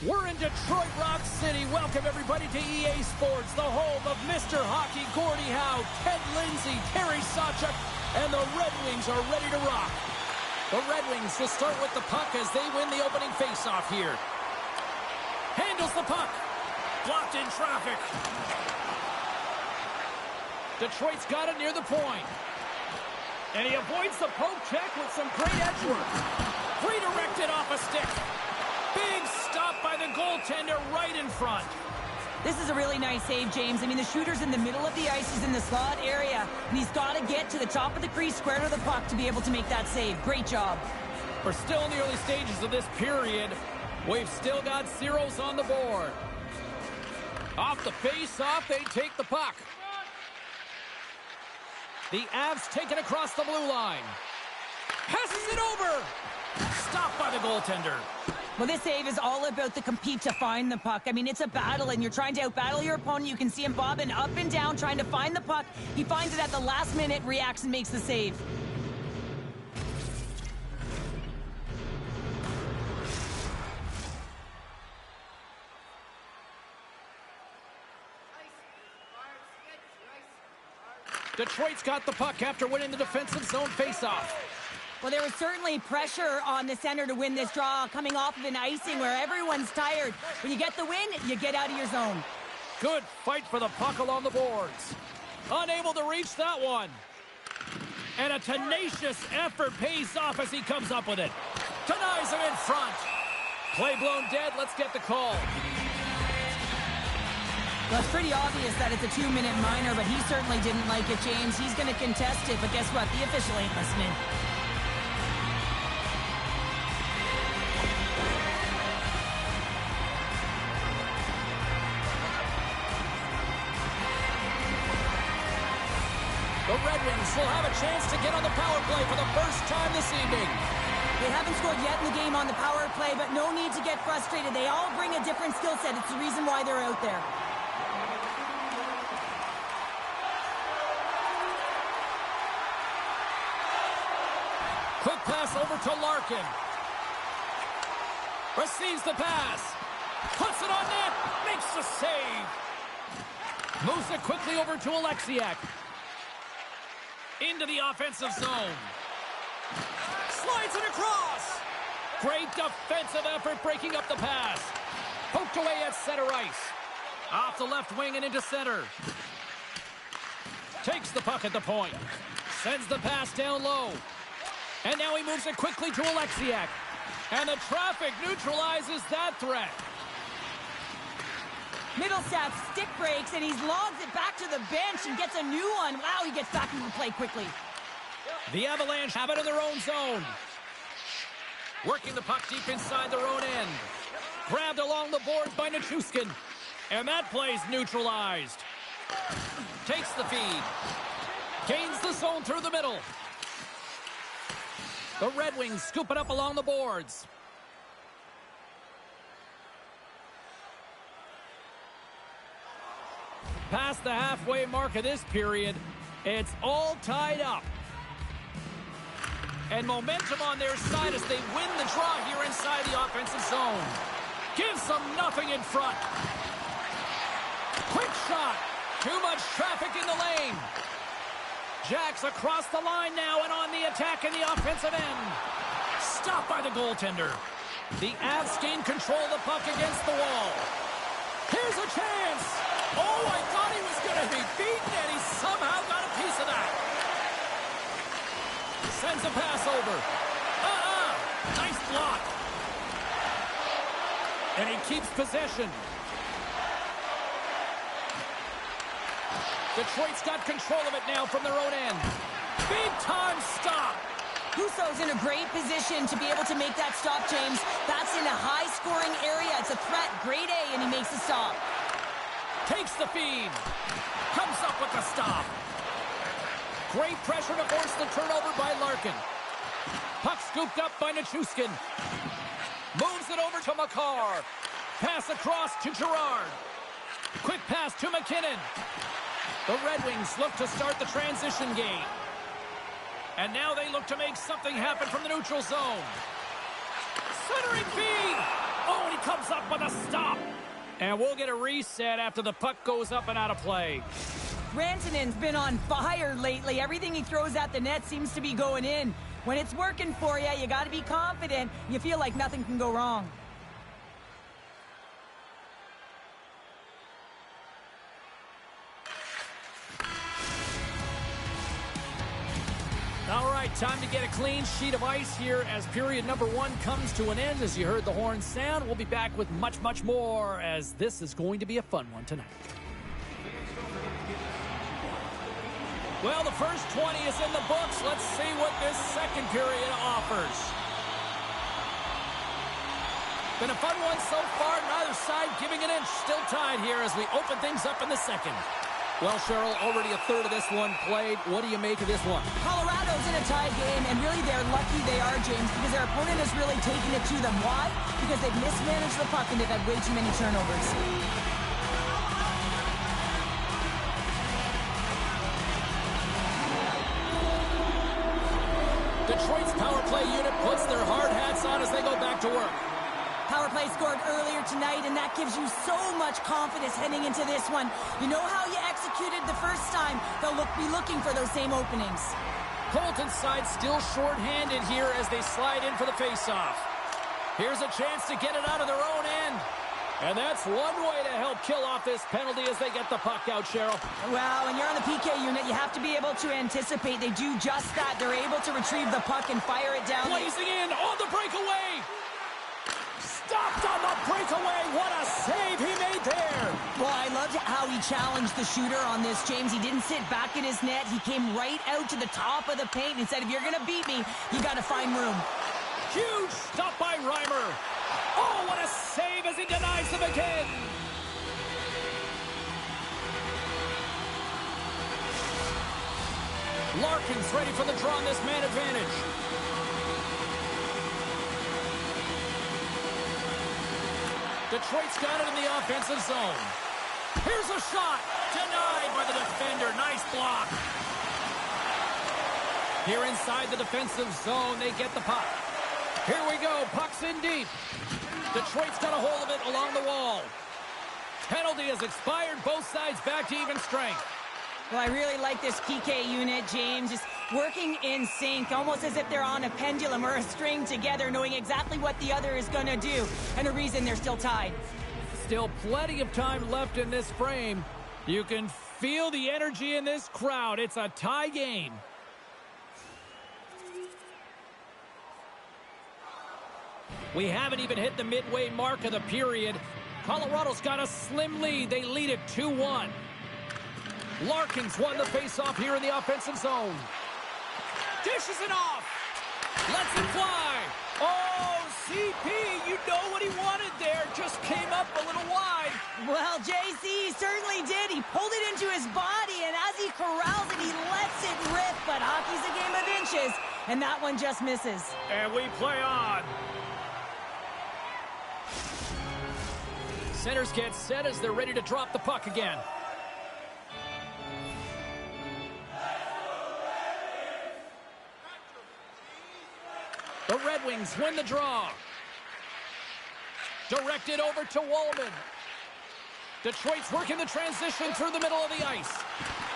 We're in Detroit Rock City. Welcome, everybody, to EA Sports, the home of Mr. Hockey, Gordie Howe, Ted Lindsay, Terry Sawchuk, and the Red Wings are ready to rock. The Red Wings will start with the puck as they win the opening faceoff here. Handles the puck. Blocked in traffic. Detroit's got it near the point. And he avoids the poke check with some great edge work. Redirected off a stick. Big stop by the goaltender right in front. This is a really nice save, James. I mean, the shooter's in the middle of the ice. He's in the slot area, and he's got to get to the top of the crease, square to the puck, to be able to make that save. Great job. We're still in the early stages of this period. We've still got zeros on the board. Off the face-off, they take the puck. The Avs take it across the blue line. Passes it over. Stopped by the goaltender. Well, this save is all about the compete to find the puck. I mean, it's a battle, and you're trying to outbattle your opponent. You can see him bobbing up and down, trying to find the puck. He finds it at the last minute, reacts, and makes the save. Detroit's got the puck after winning the defensive zone faceoff. Well, there was certainly pressure on the center to win this draw, coming off of an icing where everyone's tired. When you get the win, you get out of your zone. Good fight for the puck along the boards. Unable to reach that one. And a tenacious effort pays off as he comes up with it. Denies him in front. Play blown dead. Let's get the call. Well, it's pretty obvious that it's a 2-minute minor, but he certainly didn't like it, James. He's going to contest it, but guess what? The official ain't listening. The Red Wings will have a chance to get on the power play for the first time this evening. They haven't scored yet in the game on the power play, but no need to get frustrated. They all bring a different skill set. It's the reason why they're out there. Quick pass over to Larkin. Receives the pass. Puts it on net. Makes the save. Moves it quickly over to Alexiak. Into the offensive zone. Slides it across. Great defensive effort breaking up the pass. Poked away at center ice. Off the left wing and into center. Takes the puck at the point. Sends the pass down low. And now he moves it quickly to Alexiak. And the traffic neutralizes that threat. Middlestat stick breaks, and he logs it back to the bench and gets a new one. Wow, he gets back into the play quickly. The Avalanche have it in their own zone. Working the puck deep inside their own end. Grabbed along the boards by Nichushkin. And that play's neutralized. Takes the feed. Gains the zone through the middle. The Red Wings scoop it up along the boards. Past the halfway mark of this period, it's all tied up. And momentum on their side as they win the draw here inside the offensive zone. Gives them nothing in front. Quick shot. Too much traffic in the lane. Jacks across the line now and on the attack in the offensive end. Stopped by the goaltender. The Avs gain control of the puck against the wall. Here's a chance. Oh, I thought he was going to be beaten, and he somehow got a piece of that. Sends a pass over. Nice block. And he keeps possession. Detroit's got control of it now from their own end. Big time stop. Husso's in a great position to be able to make that stop, James. That's in a high-scoring area. It's a threat, grade A, and he makes the stop. Takes the feed. Comes up with the stop. Great pressure to force the turnover by Larkin. Puck scooped up by Nichushkin. Moves it over to Makar. Pass across to Girard. Quick pass to McKinnon. The Red Wings look to start the transition game. And now they look to make something happen from the neutral zone. Centering feed. Oh, and he comes up with a stop. And we'll get a reset after the puck goes up and out of play. Rantanen's been on fire lately. Everything he throws at the net seems to be going in. When it's working for you, you got to be confident. You feel like nothing can go wrong. All right, time to get a clean sheet of ice here as period number 1 comes to an end. As you heard the horn sound, we'll be back with much, much more as this is going to be a fun one tonight. Well, the first 20 is in the books. Let's see what this second period offers. Been a fun one so far. Neither side giving an inch. Still tied here as we open things up in the second. Well, Cheryl, already a third of this one played. What do you make of this one? Colorado's in a tie game, and really they're lucky they are, James, because their opponent has really taken it to them. Why? Because they've mismanaged the puck and they've had way too many turnovers. Detroit's power play unit puts their hard hats on as they go back to work. Power play scored earlier tonight, and that gives you so much confidence heading into this one. You know how you executed the first time. They'll be looking for those same openings. Colton's side still short-handed here as they slide in for the face-off. Here's a chance to get it out of their own end. And that's one way to help kill off this penalty as they get the puck out, Cheryl. Well, when you're on the PK unit, you have to be able to anticipate. They do just that. They're able to retrieve the puck and fire it down. Blazing in on the breakaway. Stopped on the breakaway. What a save he made there. Well, I loved how he challenged the shooter on this, James. He didn't sit back in his net. He came right out to the top of the paint and said, if you're going to beat me, you got to find room. Huge stop by Reimer. Oh, what a save as he denies them again. Larkin's ready for the draw on this man advantage. Detroit's got it in the offensive zone. Here's a shot. Denied by the defender. Nice block. Here inside the defensive zone, they get the puck. Here we go. Puck's in deep. Detroit's got a hold of it along the wall. Penalty has expired. Both sides back to even strength. Well, I really like this PK unit, James. Just working in sync, almost as if they're on a pendulum or a string together, knowing exactly what the other is going to do, and a reason they're still tied. Still plenty of time left in this frame. You can feel the energy in this crowd. It's a tie game. We haven't even hit the midway mark of the period. Colorado's got a slim lead. They lead it 2-1. Larkin's won the faceoff here in the offensive zone. Dishes it off. Lets it fly. Oh, CP, you know what he wanted there. Just came up a little wide. Well, JC certainly did. He pulled it into his body, and as he corrals it, he lets it rip. But hockey's a game of inches, and that one just misses. And we play on. Centers get set as they're ready to drop the puck again. The Red Wings win the draw. Directed over to Wallman. Detroit's working the transition through the middle of the ice.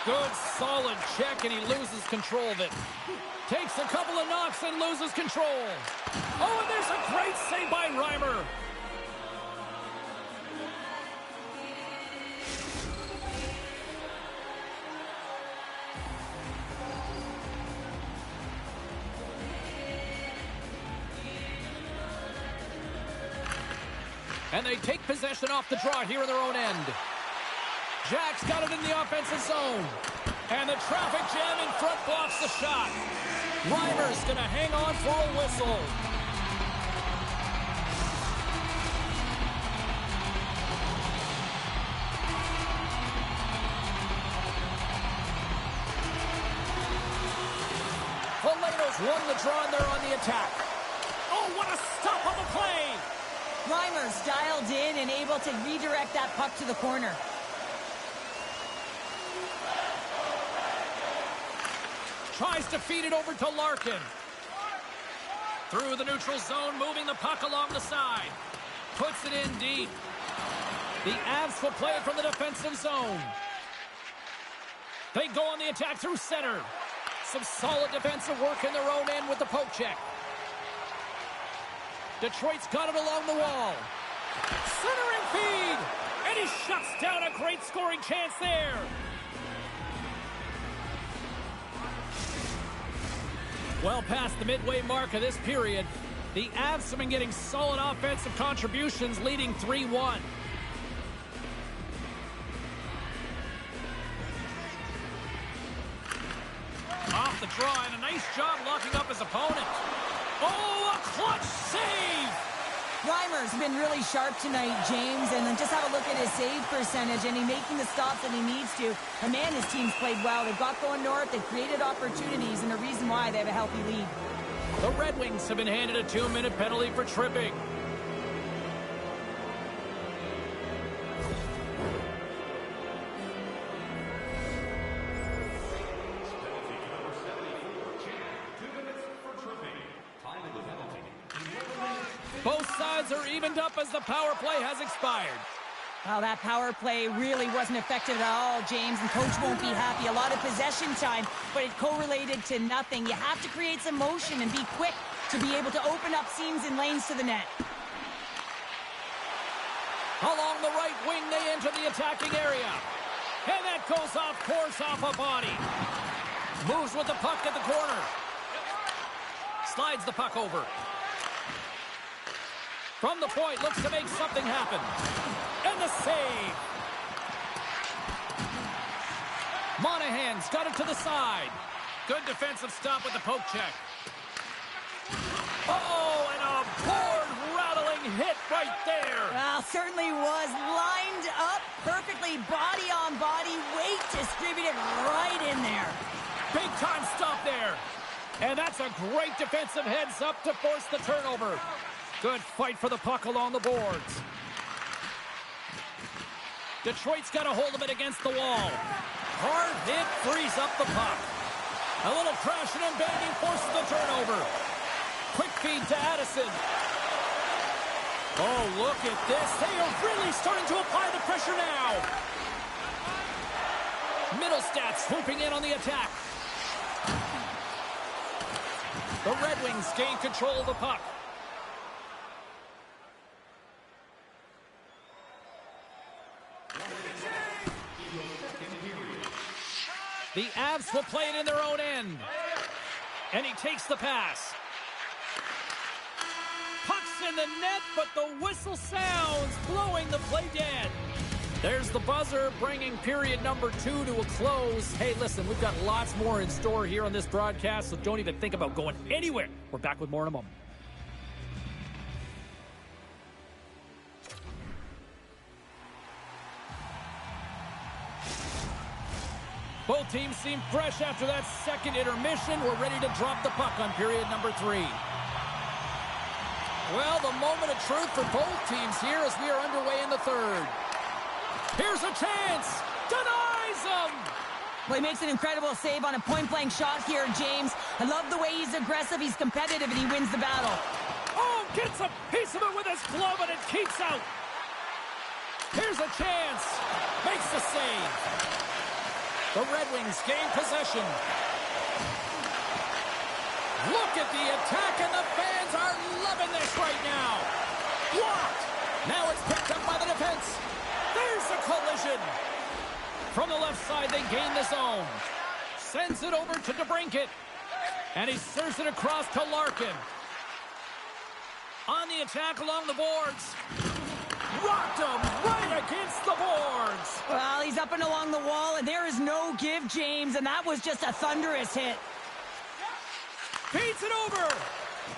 Good, solid check, and he loses control of it. Takes a couple of knocks and loses control. Oh, and there's a great save by Reimer. And they take possession off the draw here in their own end. Jack's got it in the offensive zone. And the traffic jam in front blocks the shot. Reimer's going to hang on for a whistle. Valeno's won the draw and they're on the attack. Oh, what a stop on the play. Reimer's dialed in and able to redirect that puck to the corner. Tries to feed it over to Larkin. Through the neutral zone, moving the puck along the side. Puts it in deep. The Avs will play it from the defensive zone. They go on the attack through center. Some solid defensive work in their own end with the poke check. Detroit's got it along the wall. Centering feed! And he shuts down a great scoring chance there. Well past the midway mark of this period, the Avs have been getting solid offensive contributions, leading 3-1. Off the draw, and a nice job locking up his opponent. Oh, a clutch save! Reimer's been really sharp tonight, James, and then just have a look at his save percentage, and he's making the stops that he needs to. And man, his team's played well. They've got going north, they've created opportunities, and the reason why they have a healthy lead. The Red Wings have been handed a 2-minute penalty for tripping. Both sides are evened up as the power play has expired. Well, that power play really wasn't effective at all, James, and coach won't be happy. A lot of possession time, but it correlated to nothing. You have to create some motion and be quick to be able to open up seams and lanes to the net. Along the right wing, they enter the attacking area. And that goes off course off a body. Moves with the puck at the corner. Slides the puck over. From the point, looks to make something happen. And the save. Monahan's got it to the side. Good defensive stop with the poke check. Oh, and a board-rattling hit right there. Well, certainly was. Lined up perfectly, body on body, weight distributed right in there. Big-time stop there. And that's a great defensive heads-up to force the turnover. Good fight for the puck along the boards. Detroit's got a hold of it against the wall. Hard hit frees up the puck. A little crashing and banging forces the turnover. Quick feed to Addison. Oh, look at this. They are really starting to apply the pressure now. Middlestat swooping in on the attack. The Red Wings gain control of the puck. The Avs will play it in their own end. And he takes the pass. Puck's in the net, but the whistle sounds, blowing the play dead. There's the buzzer, bringing period number 2 to a close. Hey, listen, we've got lots more in store here on this broadcast, so don't even think about going anywhere. We're back with more in a moment. Both teams seem fresh after that second intermission. We're ready to drop the puck on period number 3. Well, the moment of truth for both teams here as we are underway in the third. Here's a chance. Denies him. Well, he makes an incredible save on a point-blank shot here, James. I love the way he's aggressive, he's competitive, and he wins the battle. Oh, gets a piece of it with his glove, and it keeps out. Here's a chance. Makes the save. The Red Wings gain possession. Look at the attack, and the fans are loving this right now. Blocked. Now it's picked up by the defense. There's a collision. From the left side, they gain the zone. Sends it over to DeBrincat. And he serves it across to Larkin. On the attack along the boards. Rocked him right against the boards. Well, he's up and along the wall, and there is no give, James, and that was just a thunderous hit. Feeds it over.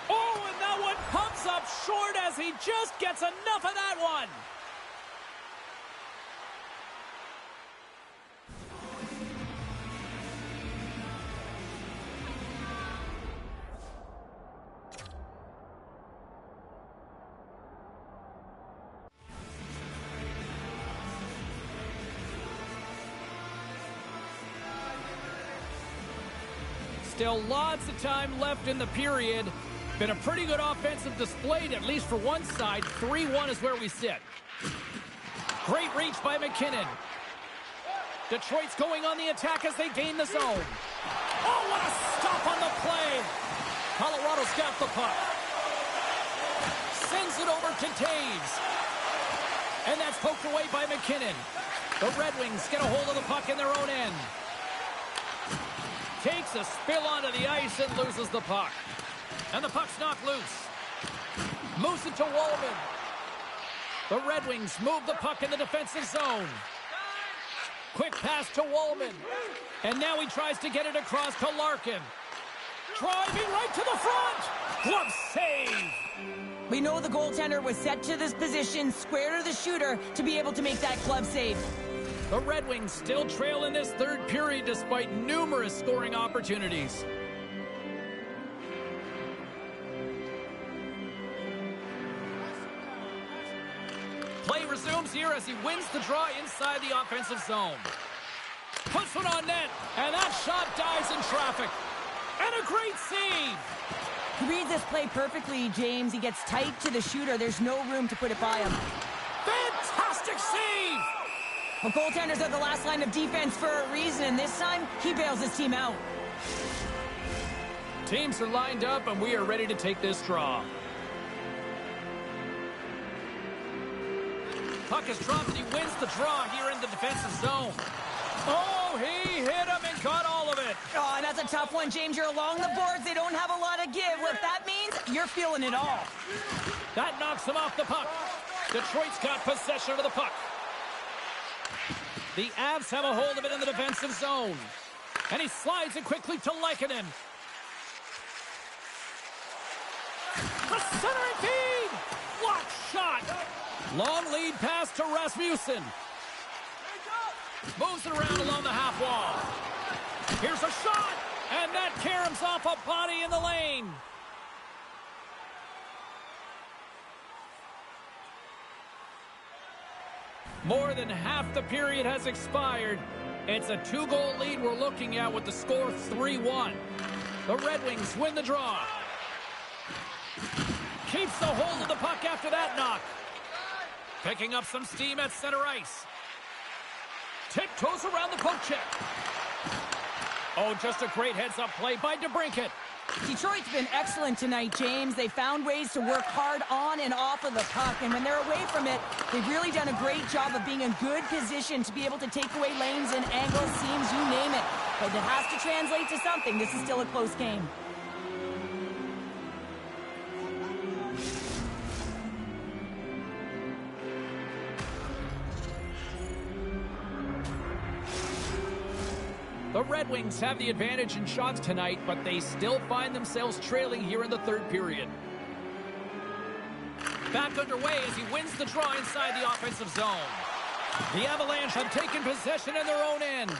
Oh, and that one pumps up short as he just gets enough of that one. Still lots of time left in the period. Been a pretty good offensive display, at least for one side. 3-1 is where we sit. Great reach by McKinnon. Detroit's going on the attack as they gain the zone. Oh, what a stop on the play. Colorado's got the puck. Sends it over to Taves. And that's poked away by McKinnon. The Red Wings get a hold of the puck in their own end. Takes a spill onto the ice and loses the puck. And the puck's knocked loose. Moves it to Wallman. The Red Wings move the puck in the defensive zone. Quick pass to Wallman. And now he tries to get it across to Larkin. Driving right to the front. Glove save. We know the goaltender was set to this position, square to the shooter, to be able to make that glove save. The Red Wings still trail in this third period despite numerous scoring opportunities. Play resumes here as he wins the draw inside the offensive zone. Puts one on net, and that shot dies in traffic. And a great save! He reads this play perfectly, James. He gets tight to the shooter. There's no room to put it by him. Fantastic save! Well, goaltenders are the last line of defense for a reason, and this time, he bails his team out. Teams are lined up, and we are ready to take this draw. Puck is dropped, and he wins the draw here in the defensive zone. Oh, he hit him and caught all of it. Oh, and that's a tough one, James. You're along the boards. They don't have a lot of give. What that means, you're feeling it all. That knocks him off the puck. Detroit's got possession of the puck. The Avs have a hold of it in the defensive zone. And he slides it quickly to Lehkonen. The centering feed! Block shot! Long lead pass to Rasmussen. Moves it around along the half wall. Here's a shot! And that caroms off a body in the lane. More than half the period has expired. It's a 2-goal lead we're looking at with the score 3-1. The Red Wings win the draw. Keeps the hold of the puck after that knock. Picking up some steam at center ice. Tiptoes around the poke check. Oh, just a great heads-up play by DeBrincat. Detroit's been excellent tonight, James. They found ways to work hard on and off of the puck, and when they're away from it, they've really done a great job of being in good position to be able to take away lanes and angles, seams, you name it. But it has to translate to something. This is still a close game. The Red Wings have the advantage in shots tonight, but they still find themselves trailing here in the third period. Back underway as he wins the draw inside the offensive zone. The Avalanche have taken possession in their own end.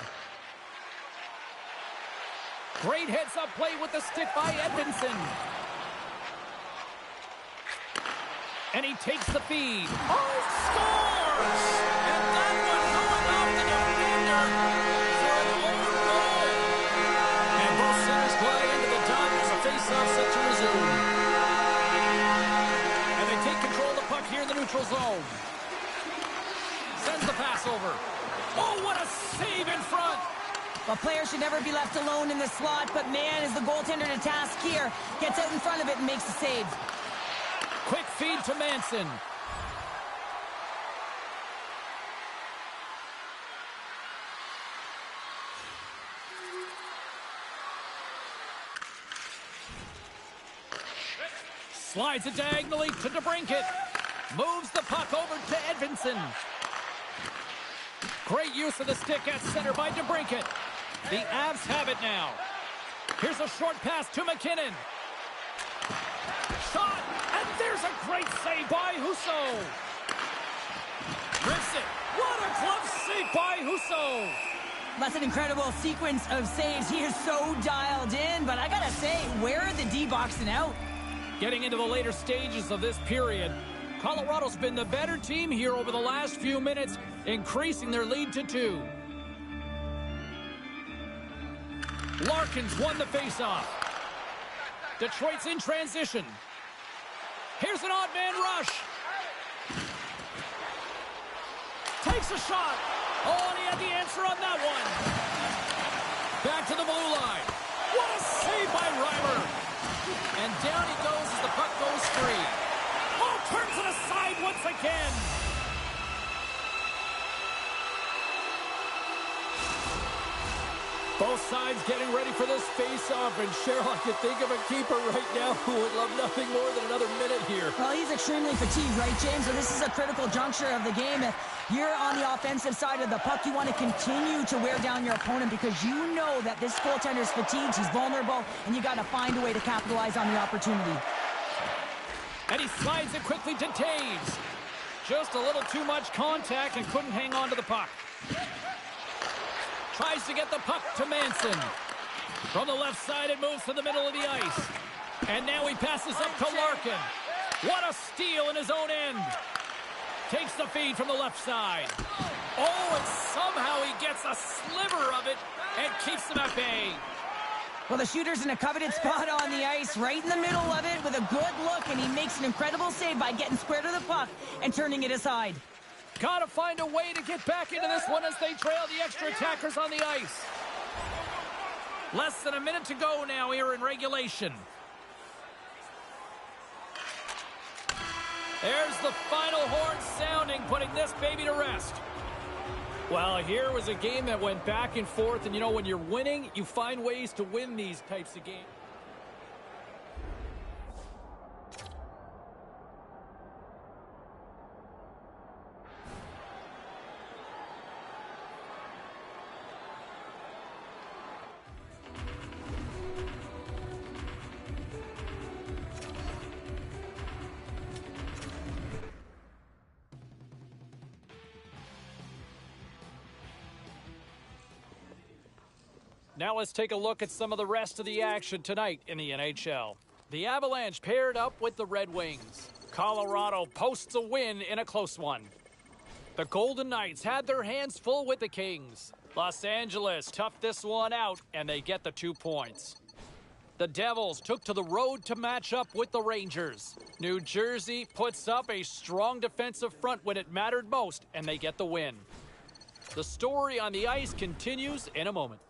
Great heads-up play with the stick by Edmondson. And he takes the feed. Oh, scores! And that one going off the defender for an own goal. And both centers glide into the dot as the face-off set to resume. And they take control of the puck here in the neutral zone. Sends the pass over. Oh, what a save in front! Well, players should never be left alone in the slot, but man, is the goaltender to task here. Gets out in front of it and makes the save. Quick feed to Manson. Slides it diagonally to DeBrincat. Moves the puck over to Edmondson. Great use of the stick at center by DeBrincat. The Avs have it now. Here's a short pass to McKinnon. Shot, and there's a great save by Husso. Rips it. What a glove save by Husso. That's an incredible sequence of saves. He is so dialed in, but I gotta say, where are the D-boxing out? Getting into the later stages of this period, Colorado's been the better team here over the last few minutes, increasing their lead to 2. Larkin's won the faceoff. Detroit's in transition. Here's an odd man rush. Takes a shot. Oh, and he had the answer on that one. Back to the blue line. What a save by Reimer. And down he goes as the puck goes free. Oh, turns it aside once again. Both sides getting ready for this face-off, and Cheryl, I can think of a keeper right now who would love nothing more than another minute here. Well, he's extremely fatigued, right, James? So this is a critical juncture of the game. If you're on the offensive side of the puck, you want to continue to wear down your opponent because you know that this goaltender's fatigued, he's vulnerable, and you got to find a way to capitalize on the opportunity. And he slides it quickly to Taves. Just a little too much contact and couldn't hang on to the puck. Tries to get the puck to Manson. From the left side, it moves to the middle of the ice. And now he passes up to Larkin. What a steal in his own end. Takes the feed from the left side. Oh, and somehow he gets a sliver of it and keeps them at bay. Well, the shooter's in a coveted spot on the ice, right in the middle of it with a good look, and he makes an incredible save by getting square to the puck and turning it aside. Got to find a way to get back into this one as they trail the extra attackers on the ice. Less than a minute to go now here in regulation. There's the final horn sounding, putting this baby to rest. Well, here was a game that went back and forth, and you know, when you're winning, you find ways to win these types of games. Now let's take a look at some of the rest of the action tonight in the NHL. The Avalanche paired up with the Red Wings. Colorado posts a win in a close one. The Golden Knights had their hands full with the Kings. Los Angeles toughed this one out, and they get the 2 points. The Devils took to the road to match up with the Rangers. New Jersey puts up a strong defensive front when it mattered most, and they get the win. The story on the ice continues in a moment.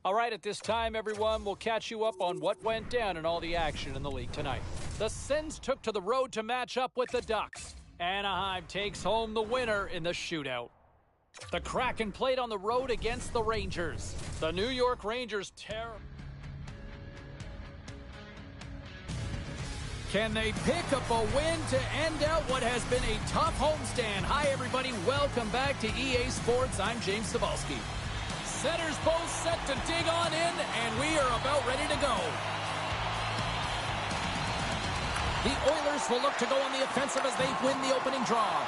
All right, at this time, everyone, we'll catch you up on what went down in all the action in the league tonight. The Sens took to the road to match up with the Ducks. Anaheim takes home the winner in the shootout. The Kraken played on the road against the Rangers. The New York Rangers tear. Can they pick up a win to end out what has been a tough homestand? Hi, everybody. Welcome back to EA Sports. I'm James Cebulski. Centers both set to dig on in, and we are about ready to go. The Oilers will look to go on the offensive as they win the opening draw.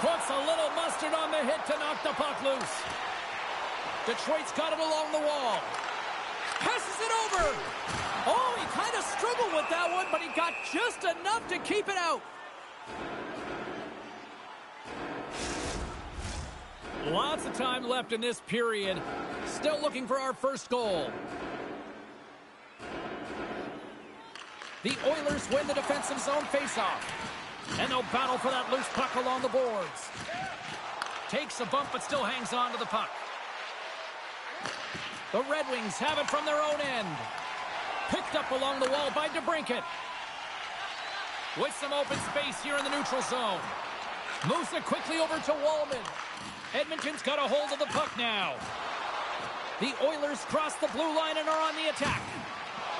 Puts a little mustard on the hit to knock the puck loose. Detroit's got it along the wall. Passes it over. Oh, he kind of struggled with that one, but he got just enough to keep it out. Lots of time left in this period. Still looking for our first goal. The Oilers win the defensive zone faceoff. And they'll battle for that loose puck along the boards. Takes a bump, but still hangs on to the puck. The Red Wings have it from their own end. Picked up along the wall by DeBrincat. With some open space here in the neutral zone. Moves it quickly over to Wallman. Edmonton's got a hold of the puck now. The Oilers cross the blue line and are on the attack.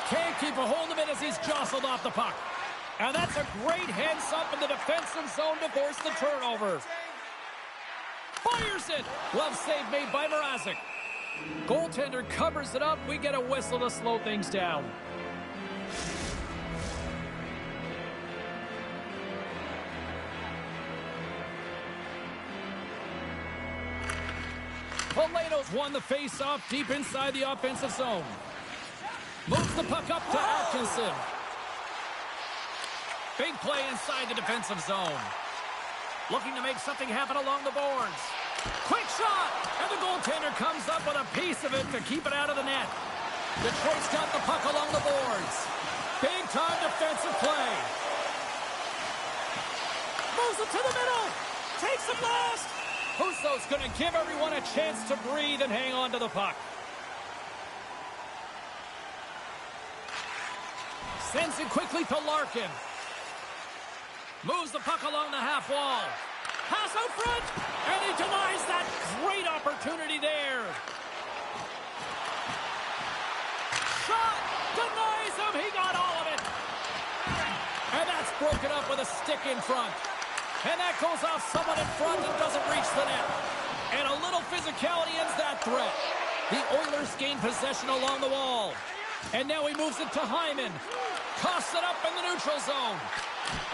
Can't keep a hold of it as he's jostled off the puck. And that's a great heads-up in the defensive zone to force the turnover. Fires it! Glove save made by Mrazek. Goaltender covers it up. We get a whistle to slow things down. Valeto's won the face-off deep inside the offensive zone. Moves the puck up to Atkinson. Big play inside the defensive zone. Looking to make something happen along the boards. Quick shot! And the goaltender comes up with a piece of it to keep it out of the net. Detroit's got the puck along the boards. Big-time defensive play. Moves it to the middle. Takes a blast. Husso's going to give everyone a chance to breathe and hang on to the puck. Sends it quickly to Larkin. Moves the puck along the half wall. Pass out front, and he denies that great opportunity there. Shot! Denies him! He got all of it! And that's broken up with a stick in front. And that goes off someone in front and doesn't reach the net. And a little physicality ends that threat. The Oilers gain possession along the wall. And now he moves it to Hyman. Coughs it up in the neutral zone.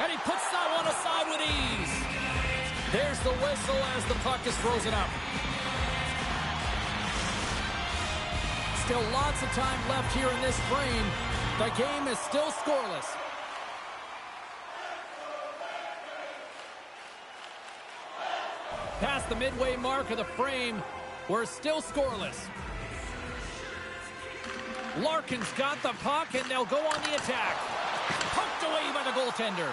And he puts that one aside with ease. There's the whistle as the puck is frozen up. Still lots of time left here in this frame. The game is still scoreless. Past the midway mark of the frame, we're still scoreless. Larkin's got the puck, and they'll go on the attack. Poked away by the goaltender.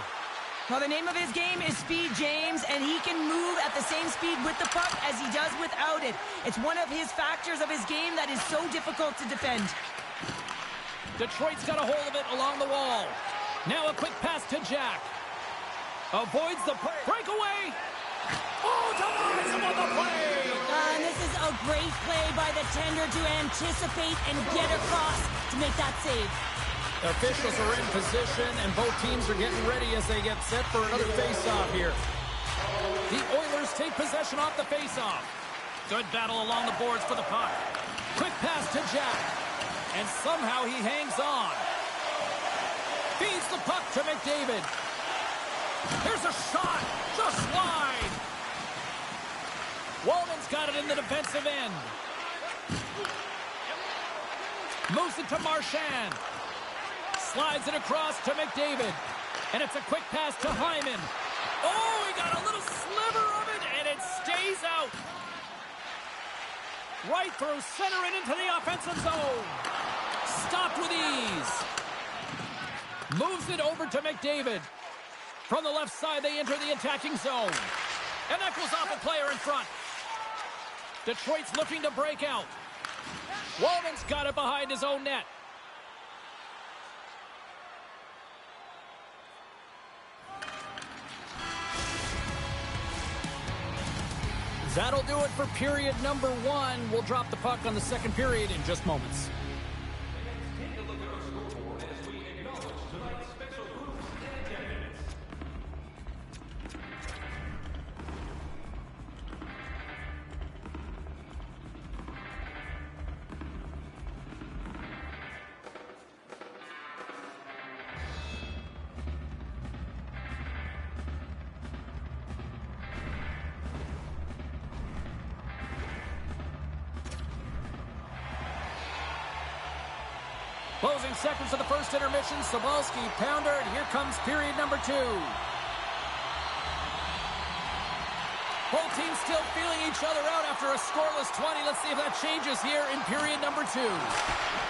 Well, the name of his game is speed, James, and he can move at the same speed with the puck as he does without it. It's one of his factors of his game that is so difficult to defend. Detroit's got a hold of it along the wall. Now a quick pass to Jack. Avoids the breakaway. Oh, denies him on the play. And this is a great play by the tender to anticipate and get across to make that save. The officials are in position, and both teams are getting ready as they get set for another face-off here. The Oilers take possession off the face-off. Good battle along the boards for the puck. Quick pass to Jack. And somehow he hangs on. Feeds the puck to McDavid. Here's a shot. Just wide. Walden's got it in the defensive end. Moves it to Marchand. Slides it across to McDavid. And it's a quick pass to Hyman. Oh, he got a little sliver of it, and it stays out. Right through center and into the offensive zone. Stopped with ease. Moves it over to McDavid. From the left side, they enter the attacking zone. And that goes off a player in front. Detroit's looking to break out. Walden's got it behind his own net. That'll do it for period number 1. We'll drop the puck on the second period in just moments. Closing seconds of the first intermission. Sobalski, pounder, and here comes period number 2. Both teams still feeling each other out after a scoreless 20. Let's see if that changes here in period number 2.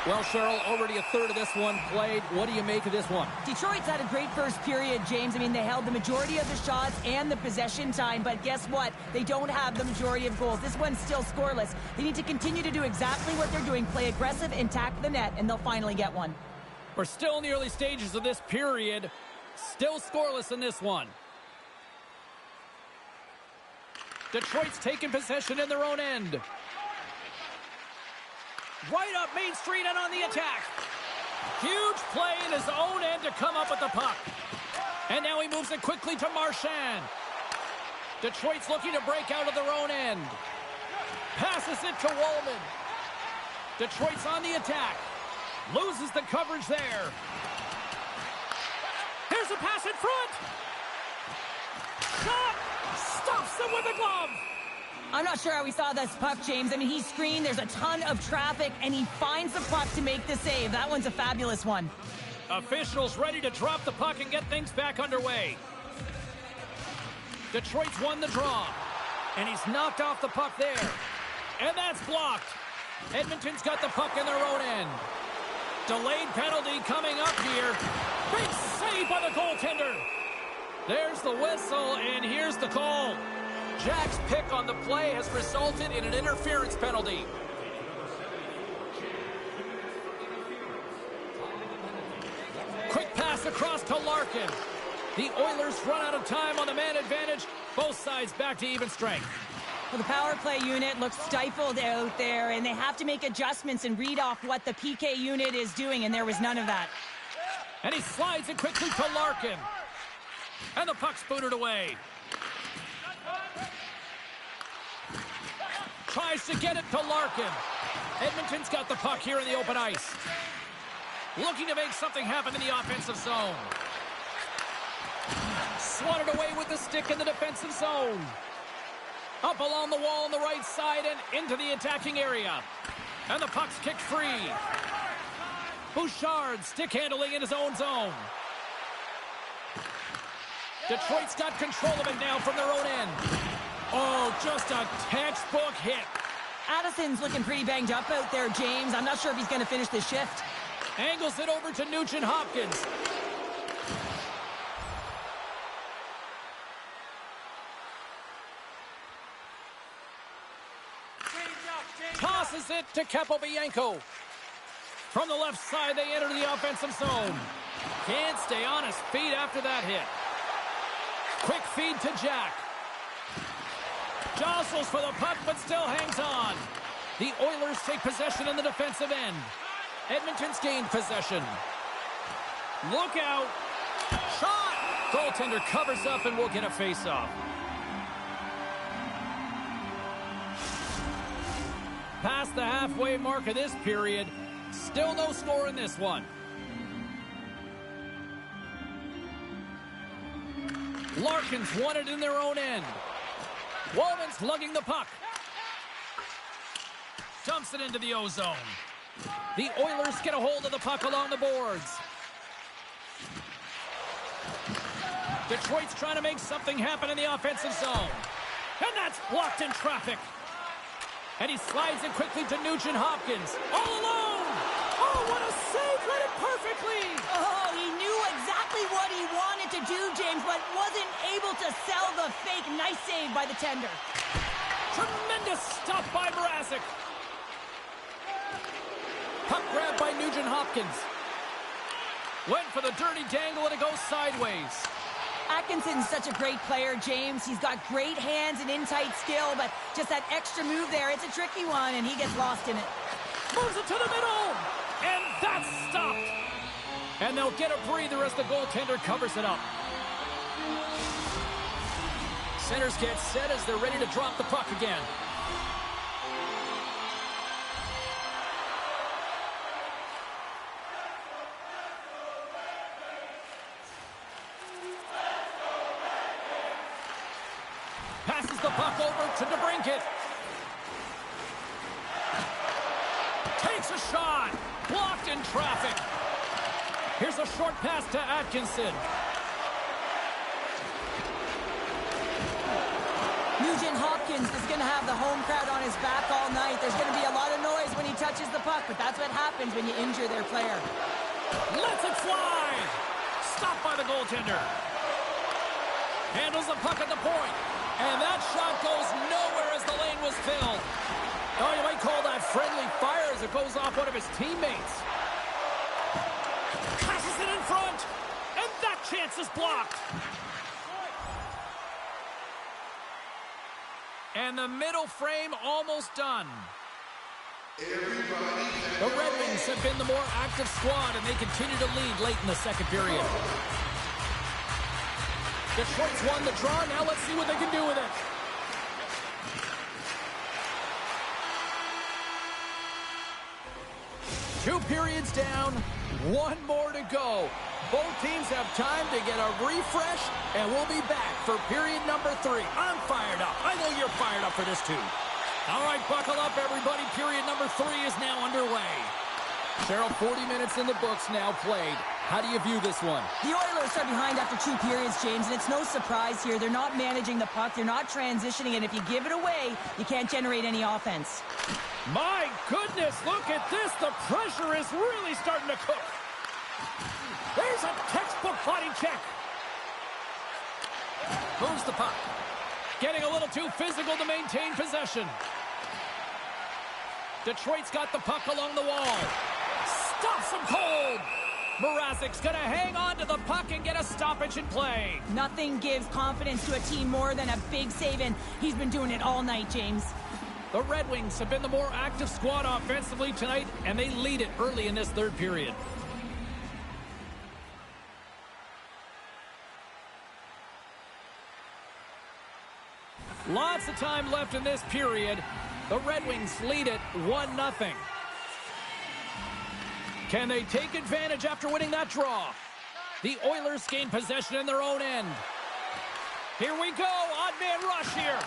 Well, Cheryl, already a third of this one played. What do you make of this one? Detroit's had a great first period, James. I mean, they held the majority of the shots and the possession time, but guess what? They don't have the majority of goals. This one's still scoreless. They need to continue to do exactly what they're doing, play aggressive and tack the net, and they'll finally get one. We're still in the early stages of this period. Still scoreless in this one. Detroit's taking possession in their own end. Right up Main Street and on the attack. Huge play in his own end to come up with the puck. And now he moves it quickly to Marchand. Detroit's looking to break out of their own end. Passes it to Wallman. Detroit's on the attack. Loses the coverage there. Here's a pass in front. Shot! Stops them with a glove. I'm not sure how we saw this puck, James. I mean, he screened, there's a ton of traffic, and he finds the puck to make the save. That one's a fabulous one. Officials ready to drop the puck and get things back underway. Detroit's won the draw, and he's knocked off the puck there. And that's blocked. Edmonton's got the puck in their own end. Delayed penalty coming up here. Big save by the goaltender. There's the whistle, and here's the call. Jack's pick on the play has resulted in an interference penalty. Quick pass across to Larkin. The Oilers run out of time on the man advantage. Both sides back to even strength. Well, the power play unit looks stifled out there, and they have to make adjustments and read off what the PK unit is doing, and there was none of that. And he slides it quickly to Larkin. And the puck's booted away. Tries to get it to Larkin. Edmonton's got the puck here in the open ice. Looking to make something happen in the offensive zone. Swatted away with the stick in the defensive zone. Up along the wall on the right side and into the attacking area. And the puck's kicked free. Bouchard stick handling in his own zone. Detroit's got control of it now from their own end. Oh, just a textbook hit. Addison's looking pretty banged up out there, James. I'm not sure if he's going to finish this shift. Angles it over to Nugent-Hopkins. Tosses it to Capobianco. From the left side, they enter the offensive zone. Can't stay on his feet after that hit. Quick feed to Jack. Jostles for the puck, but still hangs on. The Oilers take possession in the defensive end. Edmonton's gained possession. Look out. Shot! Goaltender covers up and will get a face-off. Past the halfway mark of this period. Still no score in this one. Larkin's won it in their own end. Wallman's lugging the puck. Dumps it into the O-zone. The Oilers get a hold of the puck along the boards. Detroit's trying to make something happen in the offensive zone. And that's blocked in traffic. And he slides it quickly to Nugent-Hopkins. All alone! Oh, what a save! Read it perfectly! Oh, he knew exactly what he wanted to do, James, but wasn't able to sell the fake. Nice save by the tender. Tremendous stop by Mrazek. Puck grab by Nugent-Hopkins. Went for the dirty dangle and it goes sideways. Atkinson's such a great player, James. He's got great hands and in-tight skill, but just that extra move there, it's a tricky one, and he gets lost in it. Moves it to the middle, and that's stopped. And they'll get a breather as the goaltender covers it up. Centers get set as they're ready to drop the puck again. Passes the puck over to DeBrincat. Takes a shot. Blocked in traffic. Here's a short pass to Atkinson. Nugent Hopkins is going to have the home crowd on his back all night. There's going to be a lot of noise when he touches the puck, but that's what happens when you injure their player. Lets it fly. Stopped by the goaltender. Handles the puck at the point. And that shot goes nowhere as the lane was filled. Oh, you might call that friendly fire as it goes off one of his teammates. Passes it in front. And that chance is blocked. And the middle frame almost done. The Red Wings have been the more active squad, and they continue to lead late in the second period. Detroit's won the draw. Now let's see what they can do with it. Two periods down, one more to go. Both teams have time to get a refresh, and we'll be back for period number 3. I'm fired up. I know you're fired up for this too. All right, buckle up, everybody. Period number 3 is now underway. Cheryl, 40 minutes in the books now played. How do you view this one? The Oilers are behind after 2 periods, James, and it's no surprise here. They're not managing the puck. They're not transitioning, and if you give it away, you can't generate any offense. My goodness, look at this. The pressure is really starting to cook. There's a textbook body check. Moves the puck. Getting a little too physical to maintain possession. Detroit's got the puck along the wall. Stops him cold. Mrazek's going to hang on to the puck and get a stoppage in play. Nothing gives confidence to a team more than a big save, and he's been doing it all night, James. The Red Wings have been the more active squad offensively tonight, and they lead it early in this third period. Lots of time left in this period. The Red Wings lead it 1-0. Can they take advantage after winning that draw? The Oilers gain possession in their own end. Here we go, odd man rush here.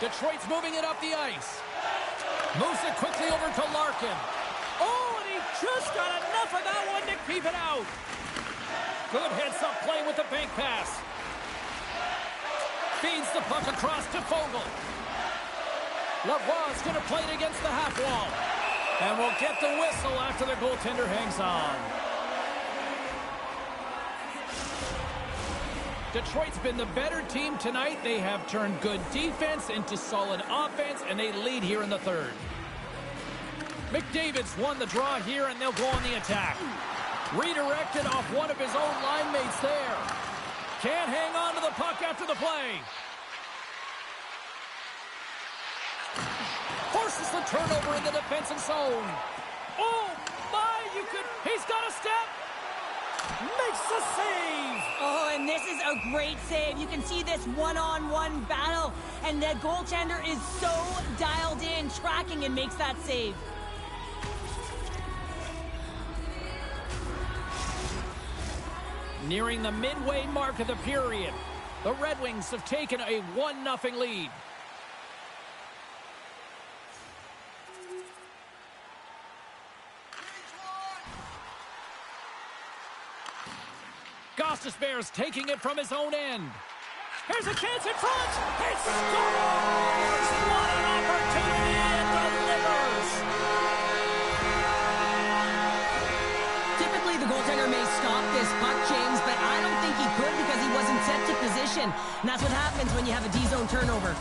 Detroit's moving it up the ice. Moves it quickly over to Larkin. Oh, and he just got enough of that one to keep it out. Good heads-up play with the bank pass. Feeds the puck across to Fogle. Lavoie's going to play it against the half wall. And we'll get the whistle after the goaltender hangs on. Detroit's been the better team tonight. They have turned good defense into solid offense, and they lead here in the third. McDavid's won the draw here, and they'll go on the attack. Redirected off one of his own line mates there. Can't hang on to the puck after the play. Forces the turnover in the defensive zone. Oh, my, he's got a step. Makes the save. Oh, and this is a great save. You can see this one-on-one battle, and the goaltender is so dialed in, tracking, and makes that save. Nearing the midway mark of the period, the Red Wings have taken a 1-0 lead. Gostisbehere's taking it from his own end. Here's a chance in front. He scores! What an opportunity, and delivers! Typically, the goaltender may stop this puck, James, but I don't think he could because he wasn't set to position. And that's what happens when you have a D-zone turnover.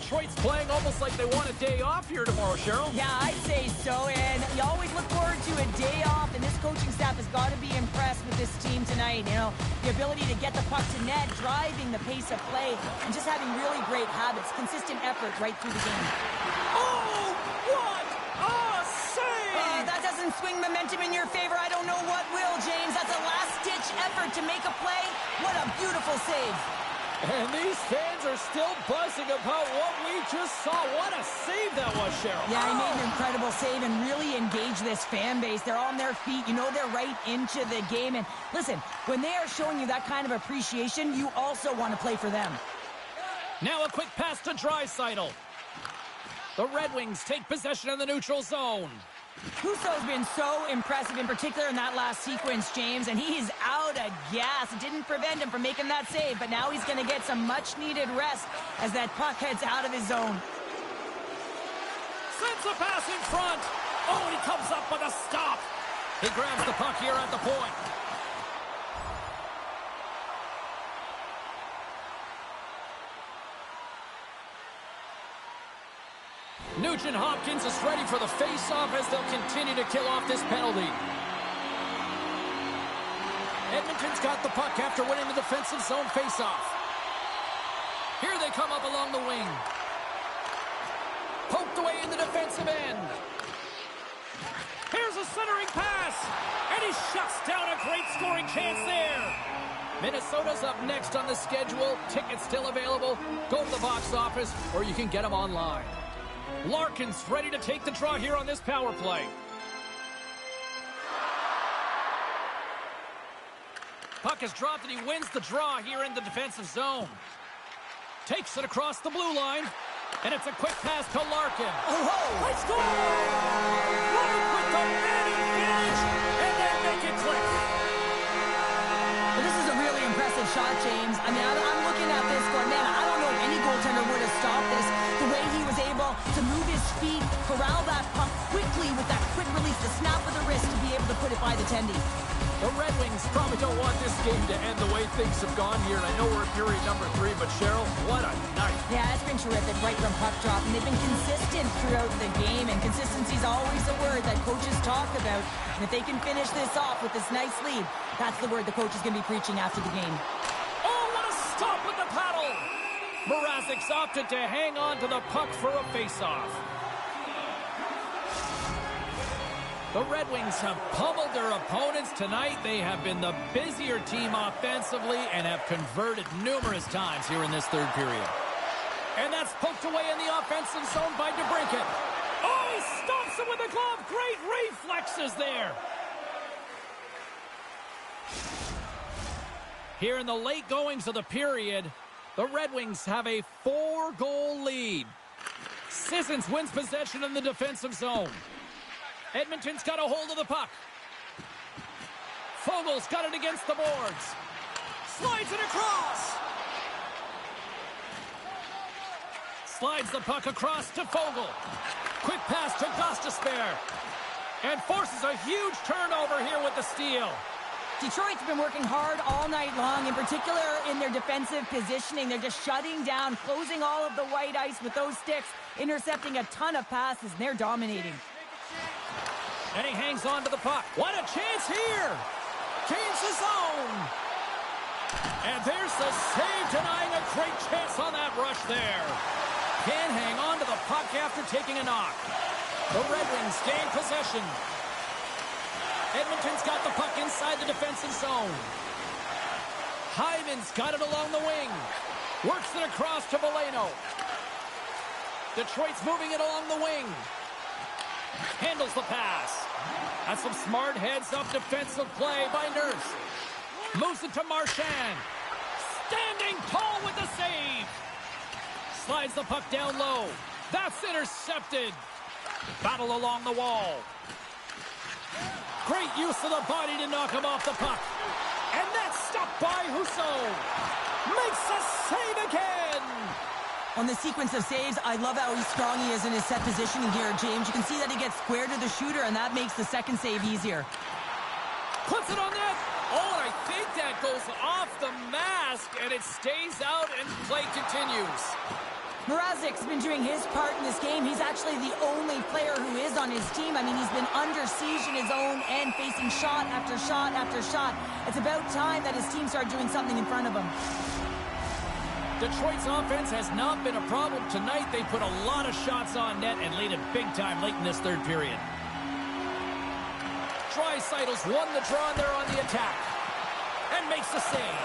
Detroit's playing almost like they want a day off here tomorrow, Cheryl. Yeah, I'd say so, and you always look forward to a day off, and this coaching staff has got to be impressed with this team tonight. You know, the ability to get the puck to net, driving the pace of play, and just having really great habits, consistent effort right through the game. Oh, what a save! That doesn't swing momentum in your favor. I don't know what will, James. That's a last-ditch effort to make a play. What a beautiful save. And these fans are still buzzing about what we just saw. What a save that was, Cheryl. Yeah, he made an incredible save and really engaged this fan base. They're on their feet. You know they're right into the game. And listen, when they are showing you that kind of appreciation, you also want to play for them. Now a quick pass to Draisaitl. The Red Wings take possession in the neutral zone. Husso's been so impressive, in particular in that last sequence, James, and he's out of gas. It didn't prevent him from making that save, but now he's going to get some much-needed rest as that puck heads out of his zone. Sends a pass in front. Oh, he comes up with a stop. He grabs the puck here at the point. Nugent Hopkins is ready for the face-off as they'll continue to kill off this penalty. Edmonton's got the puck after winning the defensive zone face-off. Here they come up along the wing. Poked away in the defensive end. Here's a centering pass, and he shuts down a great scoring chance there. Minnesota's up next on the schedule. Tickets still available. Go to the box office, or you can get them online. Larkin's ready to take the draw here on this power play. Puck is dropped and he wins the draw here in the defensive zone. Takes it across the blue line, and it's a quick pass to Larkin. Oh, They score! Right with the man advantage, and they make it click. well, this is a really impressive shot, James. I mean, I'm looking at this going, man, I don't know if any goaltender would have stopped this. The way he was able to move his feet, corral that puck quickly with that quick release, the snap of the wrist to be able to put it by the tendy. The Red Wings probably don't want this game to end the way things have gone here. And I know we're at period number 3, but Cheryl, what a night. Yeah, it's been terrific right from puck drop, and they've been consistent throughout the game, and consistency is always a word that coaches talk about. And if they can finish this off with this nice lead, that's the word the coach is going to be preaching after the game. Oh, what a stop with the paddle! Mrazek's opted to hang on to the puck for a face-off. The Red Wings have pummeled their opponents tonight. They have been the busier team offensively and have converted numerous times here in this third period. And that's poked away in the offensive zone by DeBrincat. Oh, he stops him with a glove. Great reflexes there. Here in the late goings of the period, the Red Wings have a 4-goal lead. Sissons wins possession in the defensive zone. Edmonton's got a hold of the puck. Fogel's got it against the boards. Slides it across. Slides the puck across to Fogel. Quick pass to Gostisbehere. And forces a huge turnover here with the steal. Detroit's been working hard all night long, in particular in their defensive positioning. They're just shutting down, closing all of the white ice with those sticks, intercepting a ton of passes, and they're dominating. And he hangs on to the puck. What a chance here! Gains his own! And there's the save, denying a great chance on that rush there. Can hang on to the puck after taking a knock. The Red Wings gain possession. Edmonton's got the puck inside the defensive zone. Hyman's got it along the wing. Works it across to Veleno. Detroit's moving it along the wing. Handles the pass. That's some smart heads-up defensive play by Nurse. Moves it to Marchand. Standing tall with the save. Slides the puck down low. That's intercepted. Battle along the wall. Great use of the body to knock him off the puck. And that's stopped by Husso. Makes a save again. On the sequence of saves, I love how strong he is in his set positioning here, James. You can see that he gets square to the shooter, and that makes the second save easier. Puts it on net. Oh, and I think that goes off the mask, and it stays out, and play continues. Mrazek's been doing his part in this game. He's actually the only player who is on his team. I mean, he's been under siege in his own end, facing shot after shot after shot. It's about time that his team started doing something in front of him. Detroit's offense has not been a problem tonight. They put a lot of shots on net and lead it big time late in this third period. Draisaitl's won the draw and they're on the attack. And makes the save.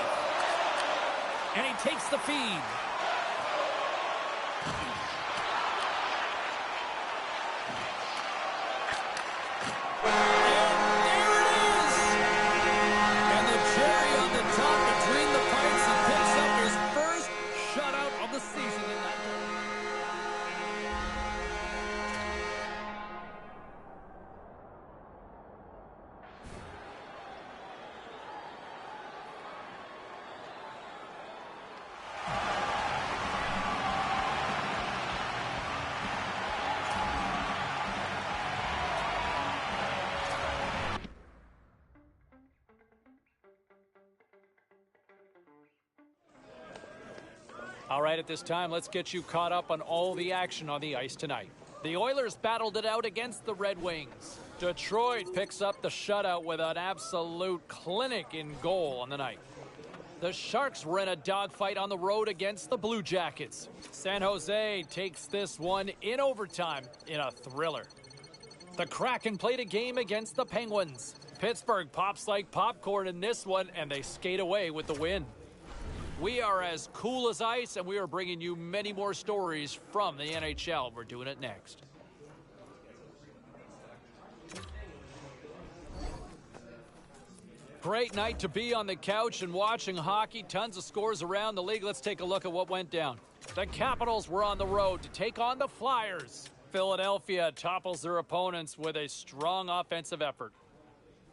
And he takes the feed. All right, at this time, let's get you caught up on all the action on the ice tonight. The Oilers battled it out against the Red Wings. Detroit picks up the shutout with an absolute clinic in goal on the night. The Sharks were in a dogfight on the road against the Blue Jackets. San Jose takes this one in overtime in a thriller. The Kraken played a game against the Penguins. Pittsburgh pops like popcorn in this one, and they skate away with the win. We are as cool as ice, and we are bringing you many more stories from the NHL. We're doing it next. Great night to be on the couch and watching hockey. Tons of scores around the league. Let's take a look at what went down. The Capitals were on the road to take on the Flyers. Philadelphia topples their opponents with a strong offensive effort.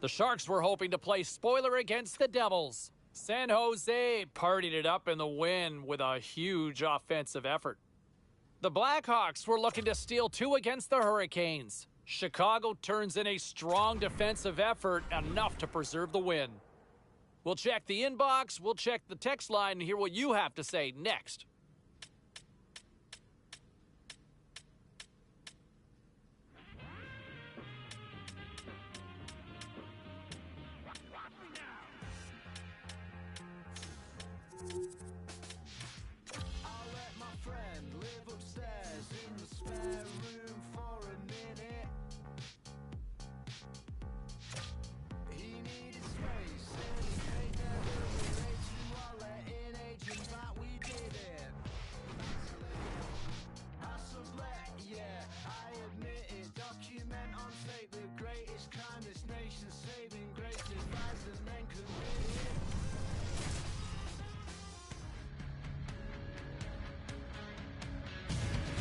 The Sharks were hoping to play spoiler against the Devils. San Jose partied it up in the win with a huge offensive effort. The Blackhawks were looking to steal two against the Hurricanes. Chicago turns in a strong defensive effort, enough to preserve the win. We'll check the inbox, we'll check the text line, and hear what you have to say next.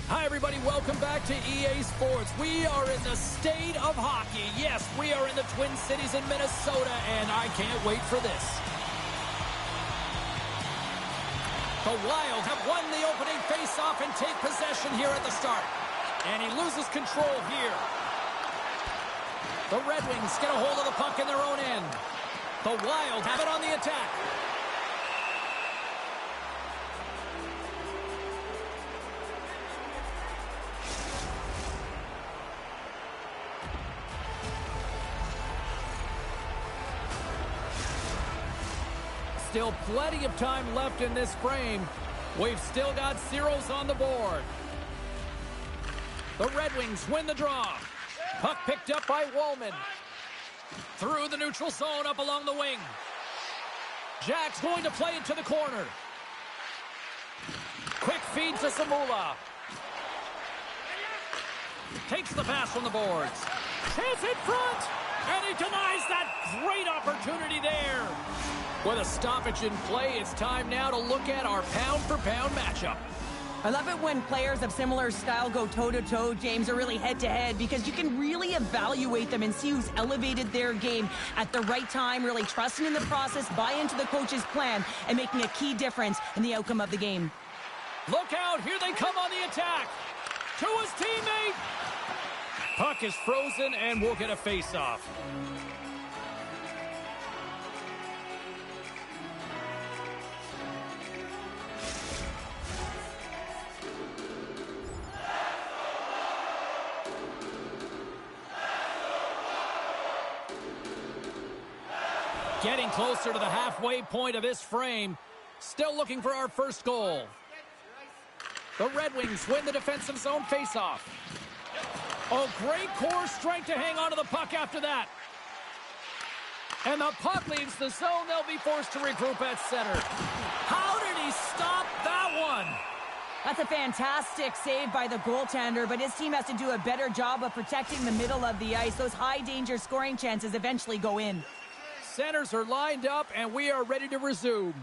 Hi, everybody. Welcome back to EA Sports. We are in the state of hockey. Yes, we are in the Twin Cities in Minnesota, and I can't wait for this. The Wild have won the opening faceoff and take possession here at the start. And he loses control here. The Red Wings get a hold of the puck in their own end. The Wild have it on the attack. Still plenty of time left in this frame. We've still got zeros on the board. The Red Wings win the draw. Puck picked up by Woolman. Through the neutral zone, up along the wing. Jack's going to play it to the corner. Quick feed to Samula. Takes the pass from the boards. Chance in front. And he denies that great opportunity there. With a stoppage in play, it's time now to look at our pound-for-pound matchup. I love it when players of similar style go toe-to-toe, James, or really head-to-head, because you can really evaluate them and see who's elevated their game at the right time, really trusting in the process, buy into the coach's plan, and making a key difference in the outcome of the game. Look out, here they come on the attack. To his teammate. Puck is frozen, and we'll get a face-off. Getting closer to the halfway point of this frame. Still looking for our first goal. The Red Wings win the defensive zone faceoff. Oh, great core strength to hang on to the puck after that. And the puck leaves the zone. They'll be forced to regroup at center. How did he stop that one? That's a fantastic save by the goaltender, but his team has to do a better job of protecting the middle of the ice. Those high-danger scoring chances eventually go in. Centers are lined up, and we are ready to resume.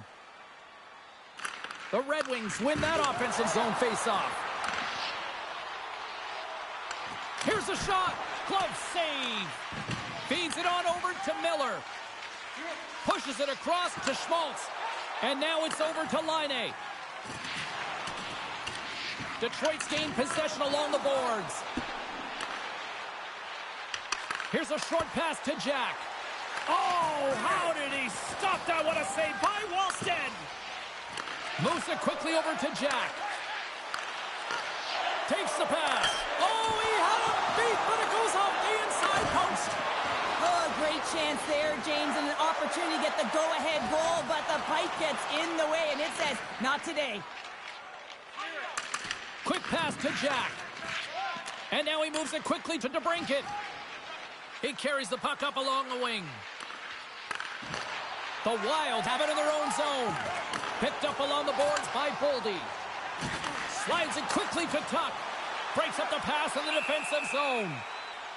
The Red Wings win that offensive zone faceoff. Here's a shot. Glove save. Feeds it on over to Miller. Pushes it across to Schmaltz. And now it's over to Laine. Detroit's gained possession along the boards. Here's a short pass to Jack. Oh, how did he stop that? What a save by Wallstead. Moves it quickly over to Jack. Takes the pass. Oh, he had a beat, but it goes off the inside post. Oh, great chance there, James, and an opportunity to get the go-ahead goal, but the pipe gets in the way, and it says, not today. Quick pass to Jack. And now he moves it quickly to DeBrincat. He carries the puck up along the wing. The Wild have it in their own zone. Picked up along the boards by Boldy. Slides it quickly to Tuck. Breaks up the pass in the defensive zone.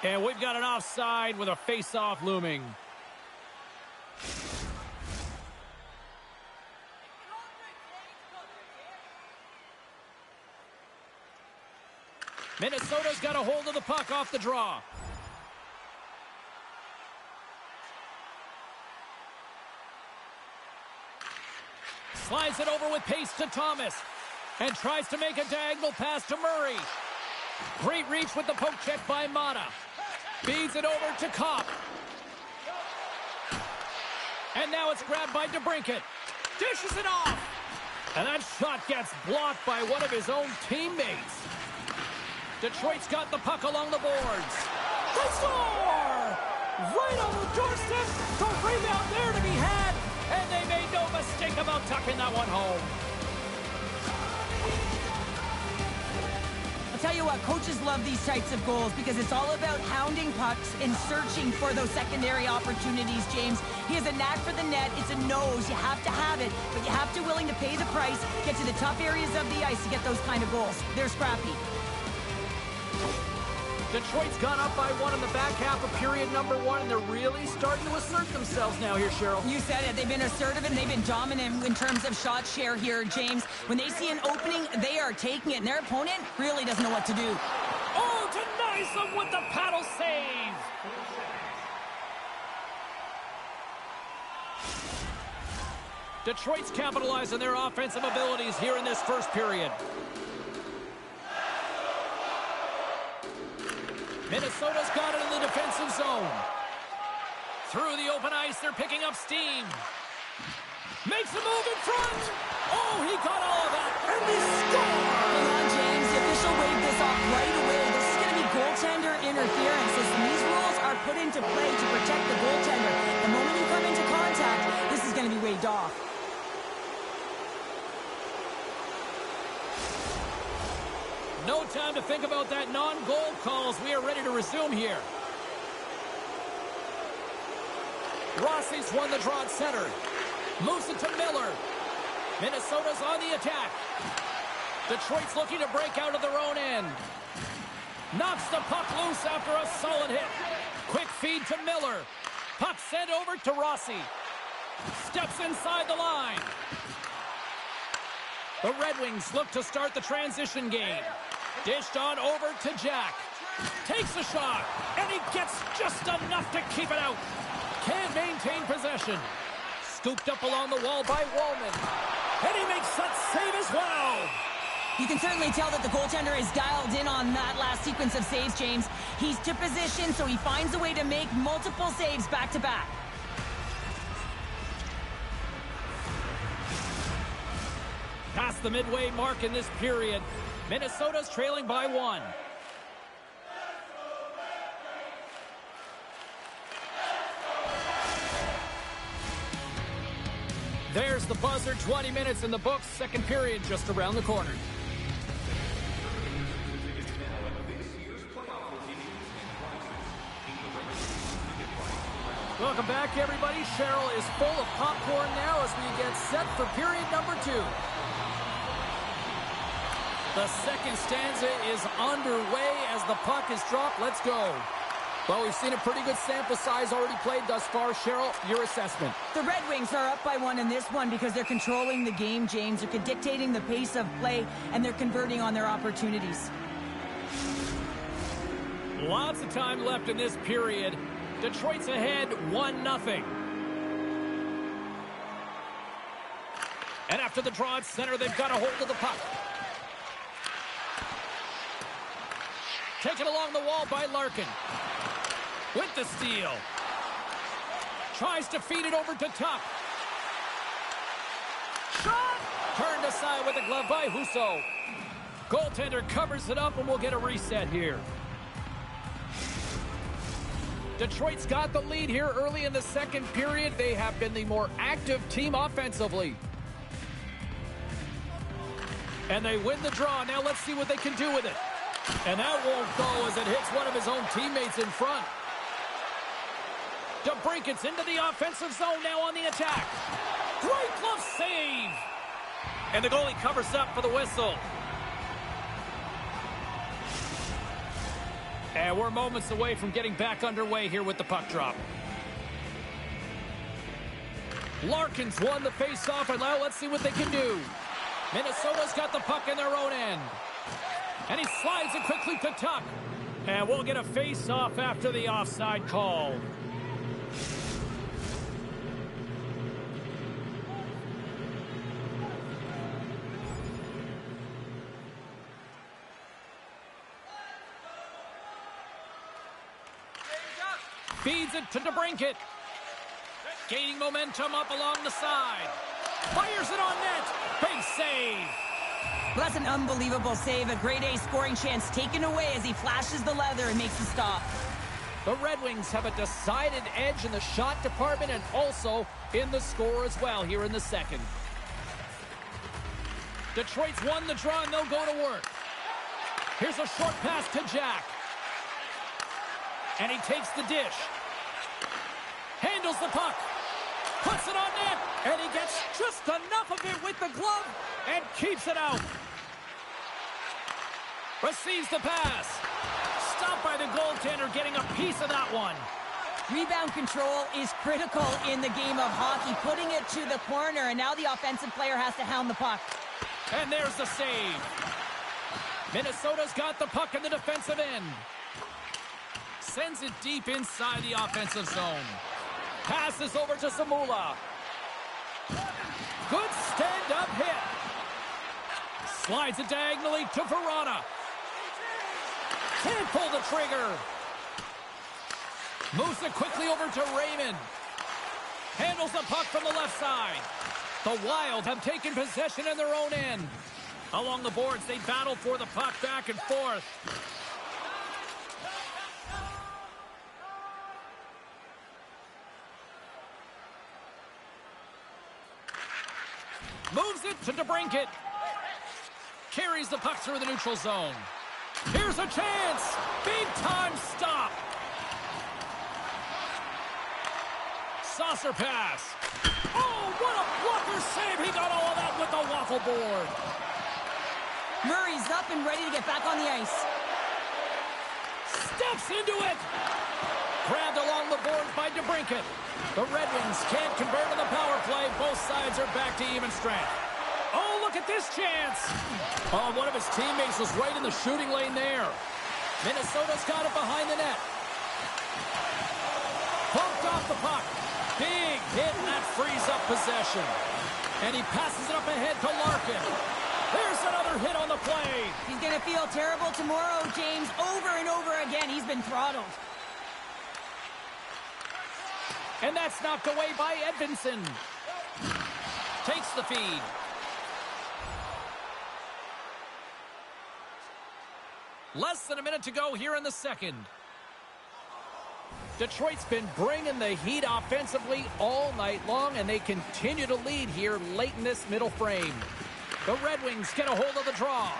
And we've got an offside with a face-off looming. Minnesota's got a hold of the puck off the draw. Slides it over with pace to Thomas. And tries to make a diagonal pass to Murray. Great reach with the poke check by Mata. Feeds it over to Kopp. And now it's grabbed by DeBrincat. Dishes it off. And that shot gets blocked by one of his own teammates. Detroit's got the puck along the boards. They score! Right on the doorstep. The rebound there to be had. And they made no mistake about tucking that one home. I'll tell you what, coaches love these types of goals because it's all about hounding pucks and searching for those secondary opportunities, James. He has a knack for the net. It's a nose. You have to have it, but you have to be willing to pay the price, get to the tough areas of the ice to get those kind of goals. They're scrappy. Detroit's gone up by one in the back half of period number one, and they're really starting to assert themselves now here, Cheryl. You said it. They've been assertive, and they've been dominant in terms of shot share here, James. When they see an opening, they are taking it, and their opponent really doesn't know what to do. Oh, denies them with the paddle save. Detroit's capitalized on their offensive abilities here in this first period. Minnesota's got it in the defensive zone. Through the open ice, they're picking up steam. Makes a move in front. Oh, he got all of that. And they score! Hang on, James. The official waved this off right away. This is going to be goaltender interference. Listen, these rules are put into play to protect the goaltender. The moment you come into contact, this is going to be waved off. No time to think about that non-goal call as we are ready to resume here. Rossi's won the draw at center. Moves it to Miller. Minnesota's on the attack. Detroit's looking to break out of their own end. Knocks the puck loose after a solid hit. Quick feed to Miller. Puck sent over to Rossi. Steps inside the line. The Red Wings look to start the transition game. Dished on over to Jack. Takes a shot, and he gets just enough to keep it out. Can't maintain possession. Scooped up along the wall by Wallman. And he makes that save as well. You can certainly tell that the goaltender is dialed in on that last sequence of saves, James. He's to position, so he finds a way to make multiple saves back-to-back. Past the midway mark in this period. Minnesota's trailing by one. There's the buzzer. 20 minutes in the books. Second period just around the corner. Welcome back, everybody. Cheryl is full of popcorn now as we get set for period number 2. The second stanza is underway as the puck is dropped. Let's go. Well, we've seen a pretty good sample size already played thus far. Cheryl, your assessment. The Red Wings are up by 1 in this one because they're controlling the game, James. They're dictating the pace of play, and they're converting on their opportunities. Lots of time left in this period. Detroit's ahead 1-0. And after the draw at center, they've got a hold of the puck. Taken along the wall by Larkin. With the steal. Tries to feed it over to Tuck. Shot! Turned aside with a glove by Husso. Goaltender covers it up and we'll get a reset here. Detroit's got the lead here early in the second period. They have been the more active team offensively. And they win the draw. Now let's see what they can do with it. And that won't go as it hits one of his own teammates in front. DeBrincat's into the offensive zone now on the attack. Great glove save. And the goalie covers up for the whistle. And we're moments away from getting back underway here with the puck drop. Larkin's won the faceoff, and now let's see what they can do. Minnesota's got the puck in their own end. And he slides it quickly to Tuck. And we'll get a face-off after the offside call. Feeds it to DeBrincat. Gaining momentum up along the side. Fires it on net. Big save. Well, that's an unbelievable save. A grade A scoring chance taken away as he flashes the leather and makes the stop. The Red Wings have a decided edge in the shot department and also in the score as well here in the second. Detroit's won the draw and they'll go to work. Here's a short pass to Jack. And he takes the dish. Handles the puck. Puts it on net. And he gets just enough of it with the glove and keeps it out. Receives the pass. Stopped by the goaltender getting a piece of that one. Rebound control is critical in the game of hockey. Putting it to the corner, and now the offensive player has to hound the puck. And there's the save. Minnesota's got the puck in the defensive end. Sends it deep inside the offensive zone. Passes over to Zamula. Good stand-up hit. Slides it diagonally to Verona. Can't pull the trigger. Moves it quickly over to Raymond. Handles the puck from the left side. The Wild have taken possession in their own end. Along the boards, they battle for the puck back and forth. Moves it to DeBrincat. Carries the puck through the neutral zone. Here's a chance. Big time stop. Saucer pass. Oh, what a blocker save. He got all of that with the waffle board. Murray's up and ready to get back on the ice. Steps into it. Grabbed along the boards by DeBrincat. The Red Wings can't convert on the power play. Both sides are back to even strength. Oh, look at this chance. Oh, one of his teammates was right in the shooting lane there. Minnesota's got it behind the net. Bumped off the puck. Big hit, and that frees up possession. And he passes it up ahead to Larkin. There's another hit on the play. He's going to feel terrible tomorrow, James. Over and over again, he's been throttled. And that's knocked away by Edvinsson. Takes the feed. Less than a minute to go here in the second. Detroit's been bringing the heat offensively all night long, and they continue to lead here late in this middle frame. The Red Wings get a hold of the draw.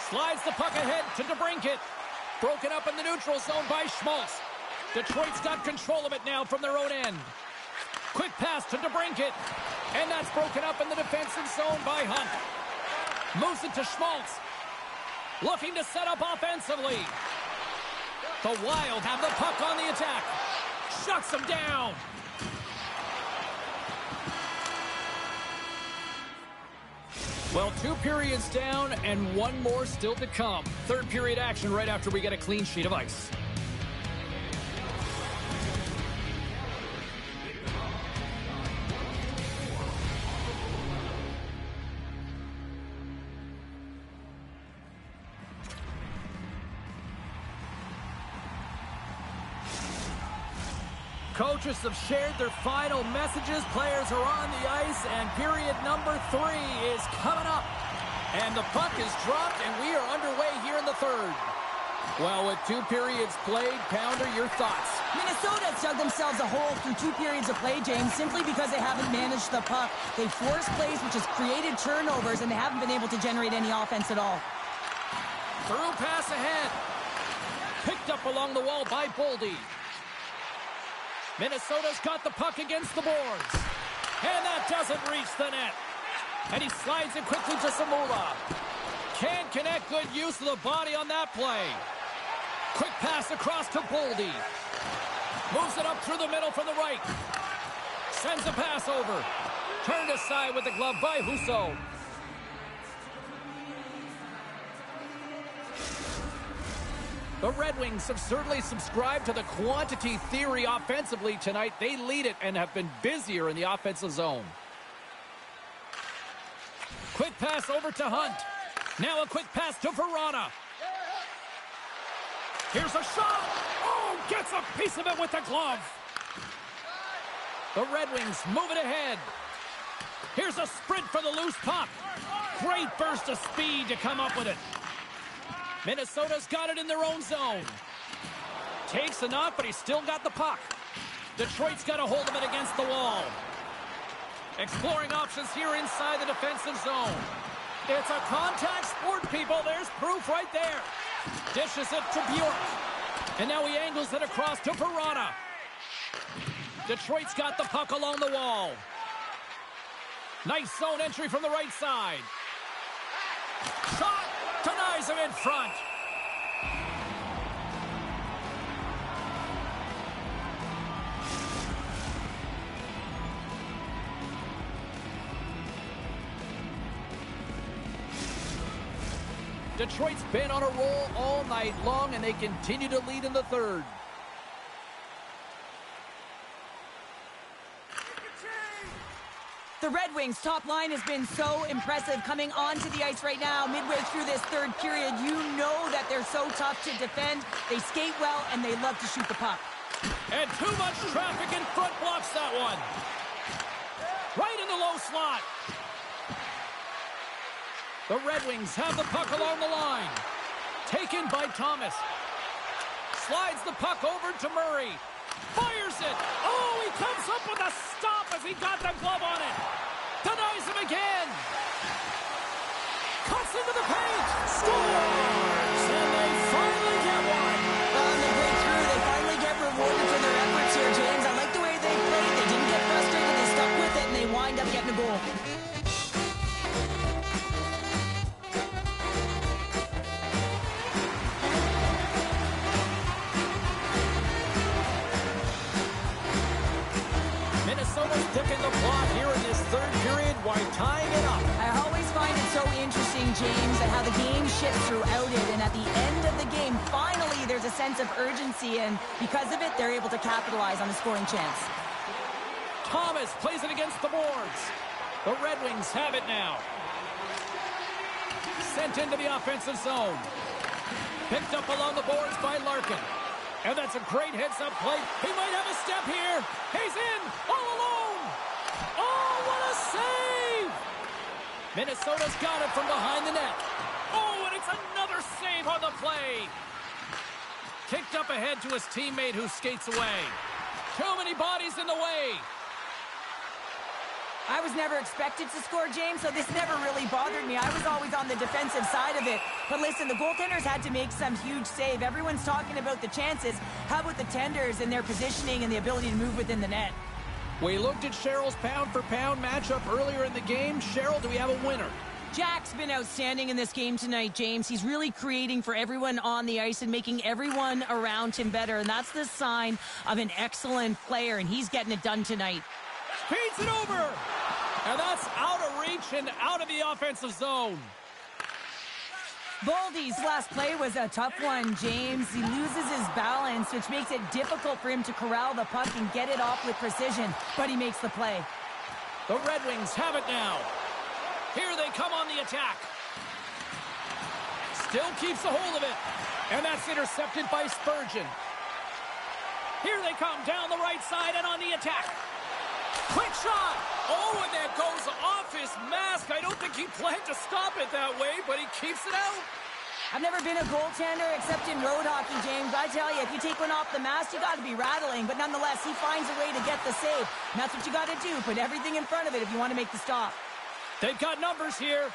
Slides the puck ahead to DeBrincat. Broken up in the neutral zone by Schmaltz. Detroit's got control of it now from their own end. Quick pass to DeBrincat. And that's broken up in the defensive zone by Hunt. Moves it to Schmaltz. Looking to set up offensively. The Wild have the puck on the attack. Shuts them down. Well, 2 periods down and 1 more still to come. Third period action right after we get a clean sheet of ice. Coaches have shared their final messages. Players are on the ice, and period number 3 is coming up. And the puck is dropped, and we are underway here in the third. Well, with 2 periods played, Pounder, your thoughts? Minnesota has dug themselves a hole through 2 periods of play, James, simply because they haven't managed the puck. They forced plays, which has created turnovers, and they haven't been able to generate any offense at all. Through pass ahead. Picked up along the wall by Boldy. Minnesota's got the puck against the boards. And that doesn't reach the net. And he slides it quickly to Samula. Can't connect. Good use of the body on that play. Quick pass across to Boldy. Moves it up through the middle from the right. Sends a pass over. Turned aside with the glove by Husso. The Red Wings have certainly subscribed to the quantity theory offensively tonight. They lead it and have been busier in the offensive zone. Quick pass over to Hunt. Now a quick pass to Verona. Here's a shot. Oh, gets a piece of it with the glove. The Red Wings move it ahead. Here's a sprint for the loose puck. Great burst of speed to come up with it. Minnesota's got it in their own zone. Takes a knock, but he's still got the puck. Detroit's got a hold of it against the wall. Exploring options here inside the defensive zone. It's a contact sport, people. There's proof right there. Dishes it to Bjork. And now he angles it across to Verona. Detroit's got the puck along the wall. Nice zone entry from the right side. Shot! Denies him in front. Detroit's been on a roll all night long, and they continue to lead in the third. The Red Wings' top line has been so impressive coming onto the ice right now. Midway through this third period, you know that they're so tough to defend. They skate well, and they love to shoot the puck. And too much traffic in front blocks that one. Right in the low slot. The Red Wings have the puck along the line. Taken by Thomas. Slides the puck over to Murray. Fires it. Oh, he comes up with a stop as he got the glove on it. Denies him again. Cuts into the paint. Scores! And they finally get one. On the breakthrough, they finally get rewarded for their efforts here, James. I like the way they played. They didn't get frustrated. They stuck with it, and they wind up getting a goal. Minnesota's picking the plot here in this third period while tying it up. I always find it so interesting, James, at how the game shifts throughout it, and at the end of the game, finally there's a sense of urgency, and because of it, they're able to capitalize on a scoring chance. Thomas plays it against the boards. The Red Wings have it now. Sent into the offensive zone. Picked up along the boards by Larkin. And that's a great heads-up play. He might have a step here. He's in, all alone. Oh, what a save! Minnesota's got it from behind the net. Oh, and it's another save on the play. Kicked up ahead to his teammate who skates away. Too many bodies in the way. I was never expected to score, James, so this never really bothered me. I was always on the defensive side of it. But listen, the goaltenders had to make some huge save. Everyone's talking about the chances. How about the tenders and their positioning and the ability to move within the net? We looked at Cheryl's pound-for-pound matchup earlier in the game. Cheryl, do we have a winner? Jack's been outstanding in this game tonight, James. He's really creating for everyone on the ice and making everyone around him better. And that's the sign of an excellent player, and he's getting it done tonight. Feeds it over! And that's out of reach and out of the offensive zone. Boldy's last play was a tough one, James. He loses his balance, which makes it difficult for him to corral the puck and get it off with precision, but he makes the play. The Red Wings have it now. Here they come on the attack. Still keeps a hold of it. And that's intercepted by Spurgeon. Here they come down the right side and on the attack. Quick shot! Oh, and that goes off his mask. I don't think he planned to stop it that way, but he keeps it out. I've never been a goaltender except in road hockey, James. I tell you, if you take one off the mask, you got to be rattling. But nonetheless, he finds a way to get the save. And that's what you got to do. Put everything in front of it if you want to make the stop. They've got numbers here.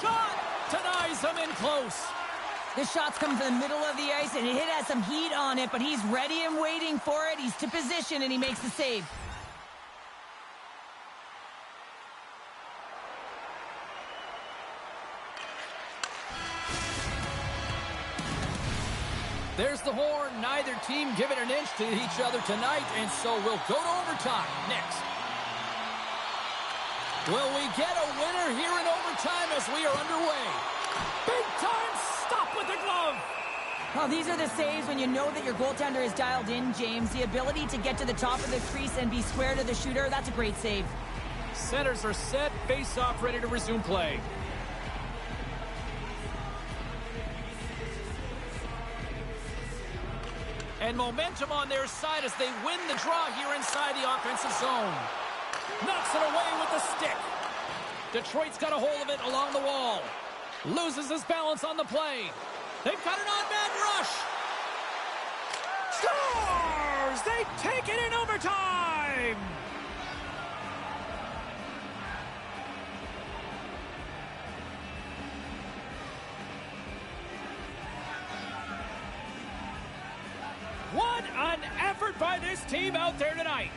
Shot! Denies him in close. This shot's coming from the middle of the ice, and it has some heat on it, but he's ready and waiting for it. He's to position, and he makes the save. There's the horn. Neither team giving an inch to each other tonight, and so we'll go to overtime next. Will we get a winner here in overtime as we are underway? Big time stop with the glove. Well, these are the saves when you know that your goaltender is dialed in, James. The ability to get to the top of the crease and be square to the shooter, that's a great save. Centers are set, face-off ready to resume play. And momentum on their side as they win the draw here inside the offensive zone. Knocks it away with the stick. Detroit's got a hold of it along the wall. Loses his balance on the play. They've got an on-man rush. Scores! They take it in overtime! What an effort by this team out there tonight.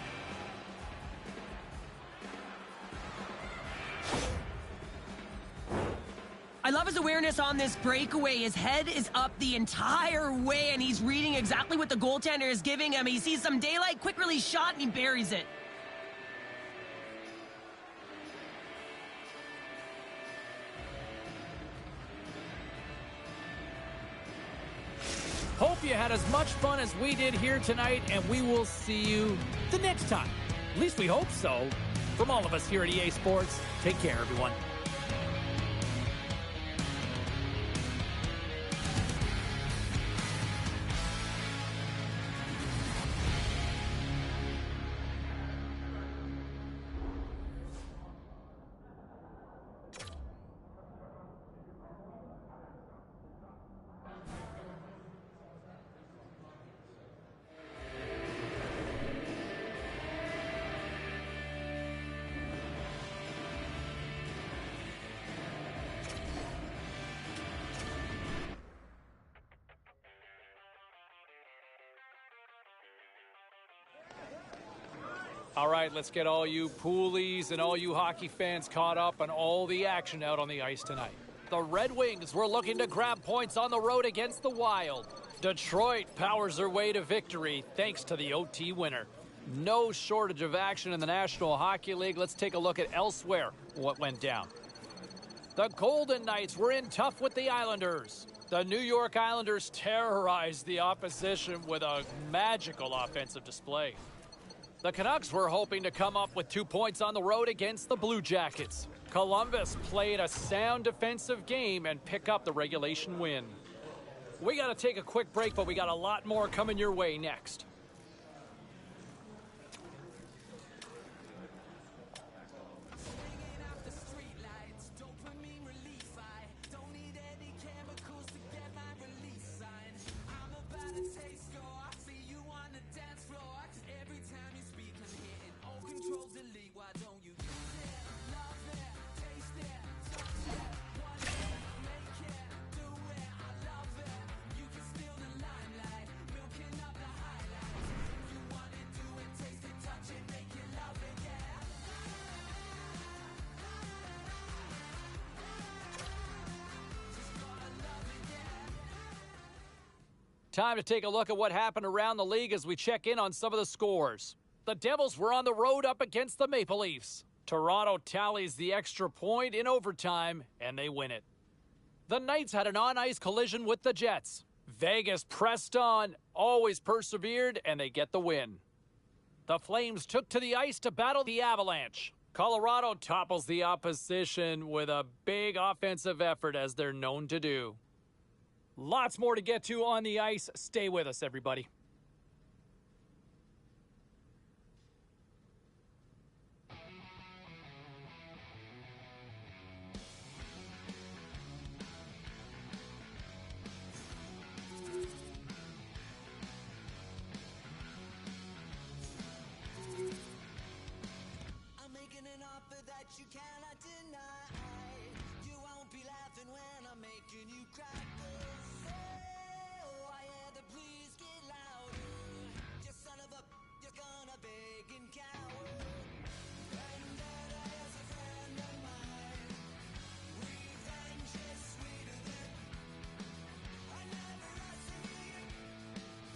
I love his awareness on this breakaway. His head is up the entire way, and he's reading exactly what the goaltender is giving him. He sees some daylight, quick release shot, and he buries it. Hope you had as much fun as we did here tonight, and we will see you the next time. At least we hope so. From all of us here at EA Sports, take care, everyone. All right, let's get all you poolies and all you hockey fans caught up on all the action out on the ice tonight. The Red Wings were looking to grab points on the road against the Wild. Detroit powers their way to victory thanks to the OT winner. No shortage of action in the National Hockey League. Let's take a look at elsewhere what went down. The Golden Knights were in tough with the Islanders. The New York Islanders terrorized the opposition with a magical offensive display. The Canucks were hoping to come up with 2 points on the road against the Blue Jackets. Columbus played a sound defensive game and pick up the regulation win. We got to take a quick break, but we got a lot more coming your way next. Time to take a look at what happened around the league as we check in on some of the scores. The Devils were on the road up against the Maple Leafs. Toronto tallies the extra point in overtime, and they win it. The Knights had an on-ice collision with the Jets. Vegas pressed on, always persevered, and they get the win. The Flames took to the ice to battle the Avalanche. Colorado topples the opposition with a big offensive effort, as they're known to do. Lots more to get to on the ice. Stay with us, everybody. I'm making an offer that you cannot deny. You won't be laughing when I'm making you cry. Oh, I hear the please get louder. You son of a, you're gonna beg and cower. Vendetta is a friend of mine. Revenge is sweeter than I never asked you.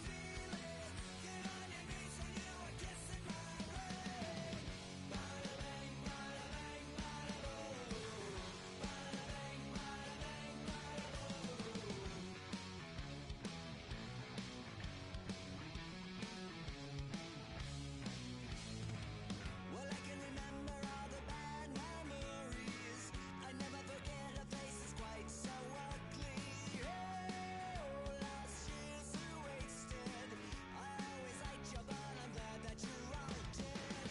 Feel it, get on your knees when you are kissing my way. Bada bang, bada bang, bada boom. Bada bang, bada bang, bada boom. Well, I can remember all the bad memories. I never forget her face is quite so ugly. Oh, last years are wasted. I always liked you, but I'm glad that you're all dead.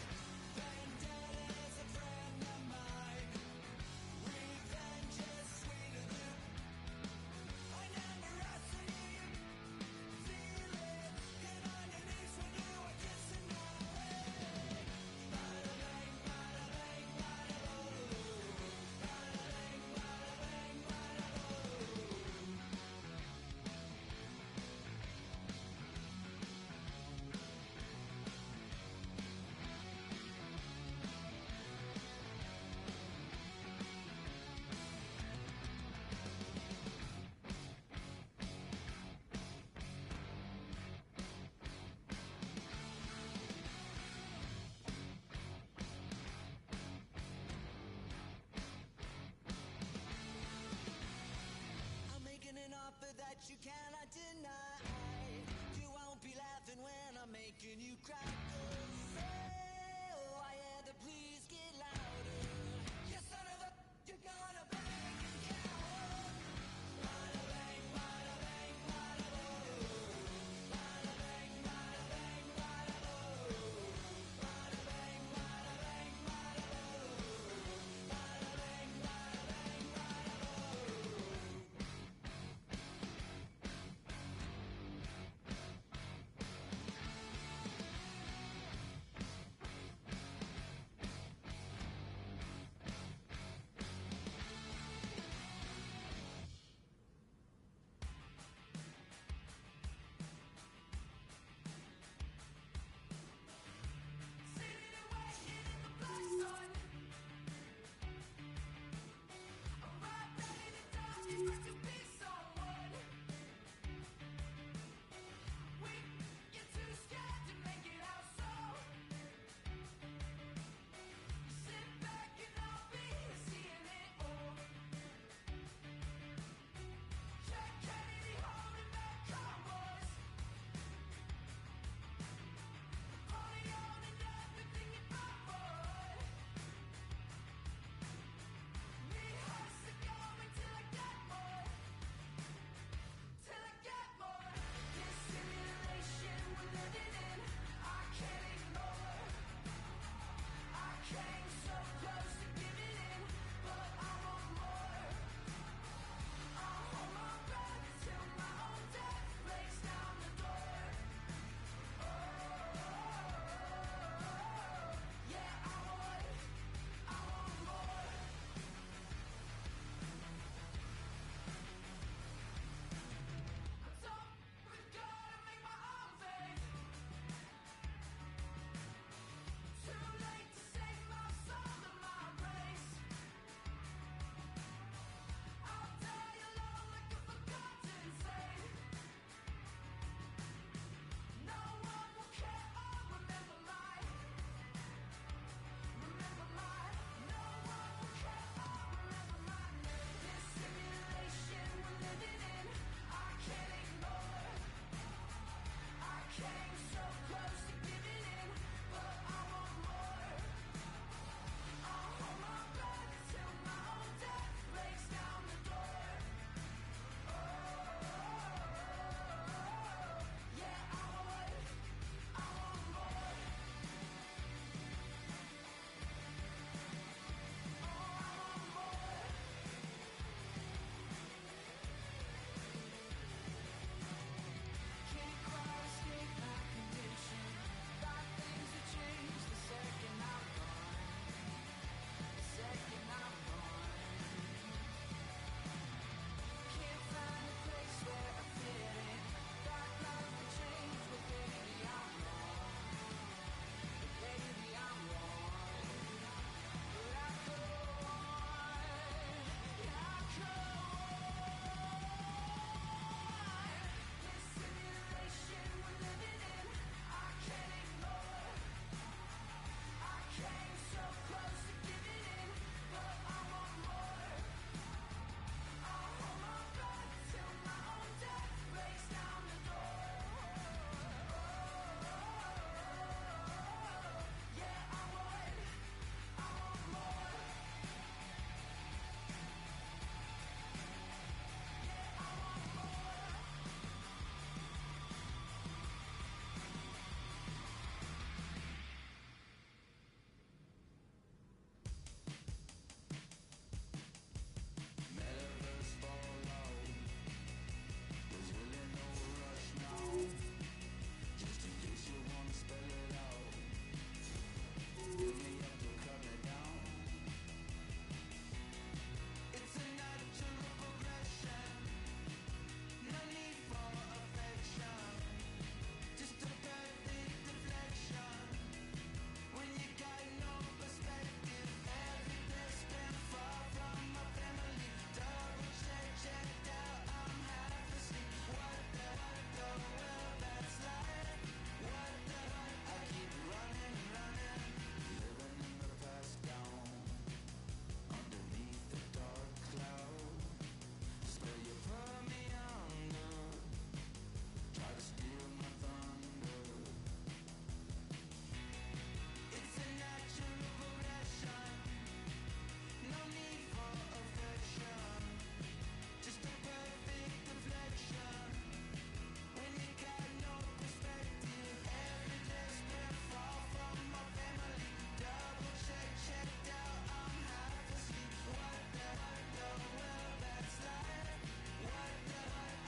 Vendetta is a friend of mine. Revenge is sweeter than I never asked for you. Feel it, get on your knees when you are kissing my way. Bada bang, bada bang, bada boom. Bada bang, bada bang, bada boom. I'm making an offer that you cannot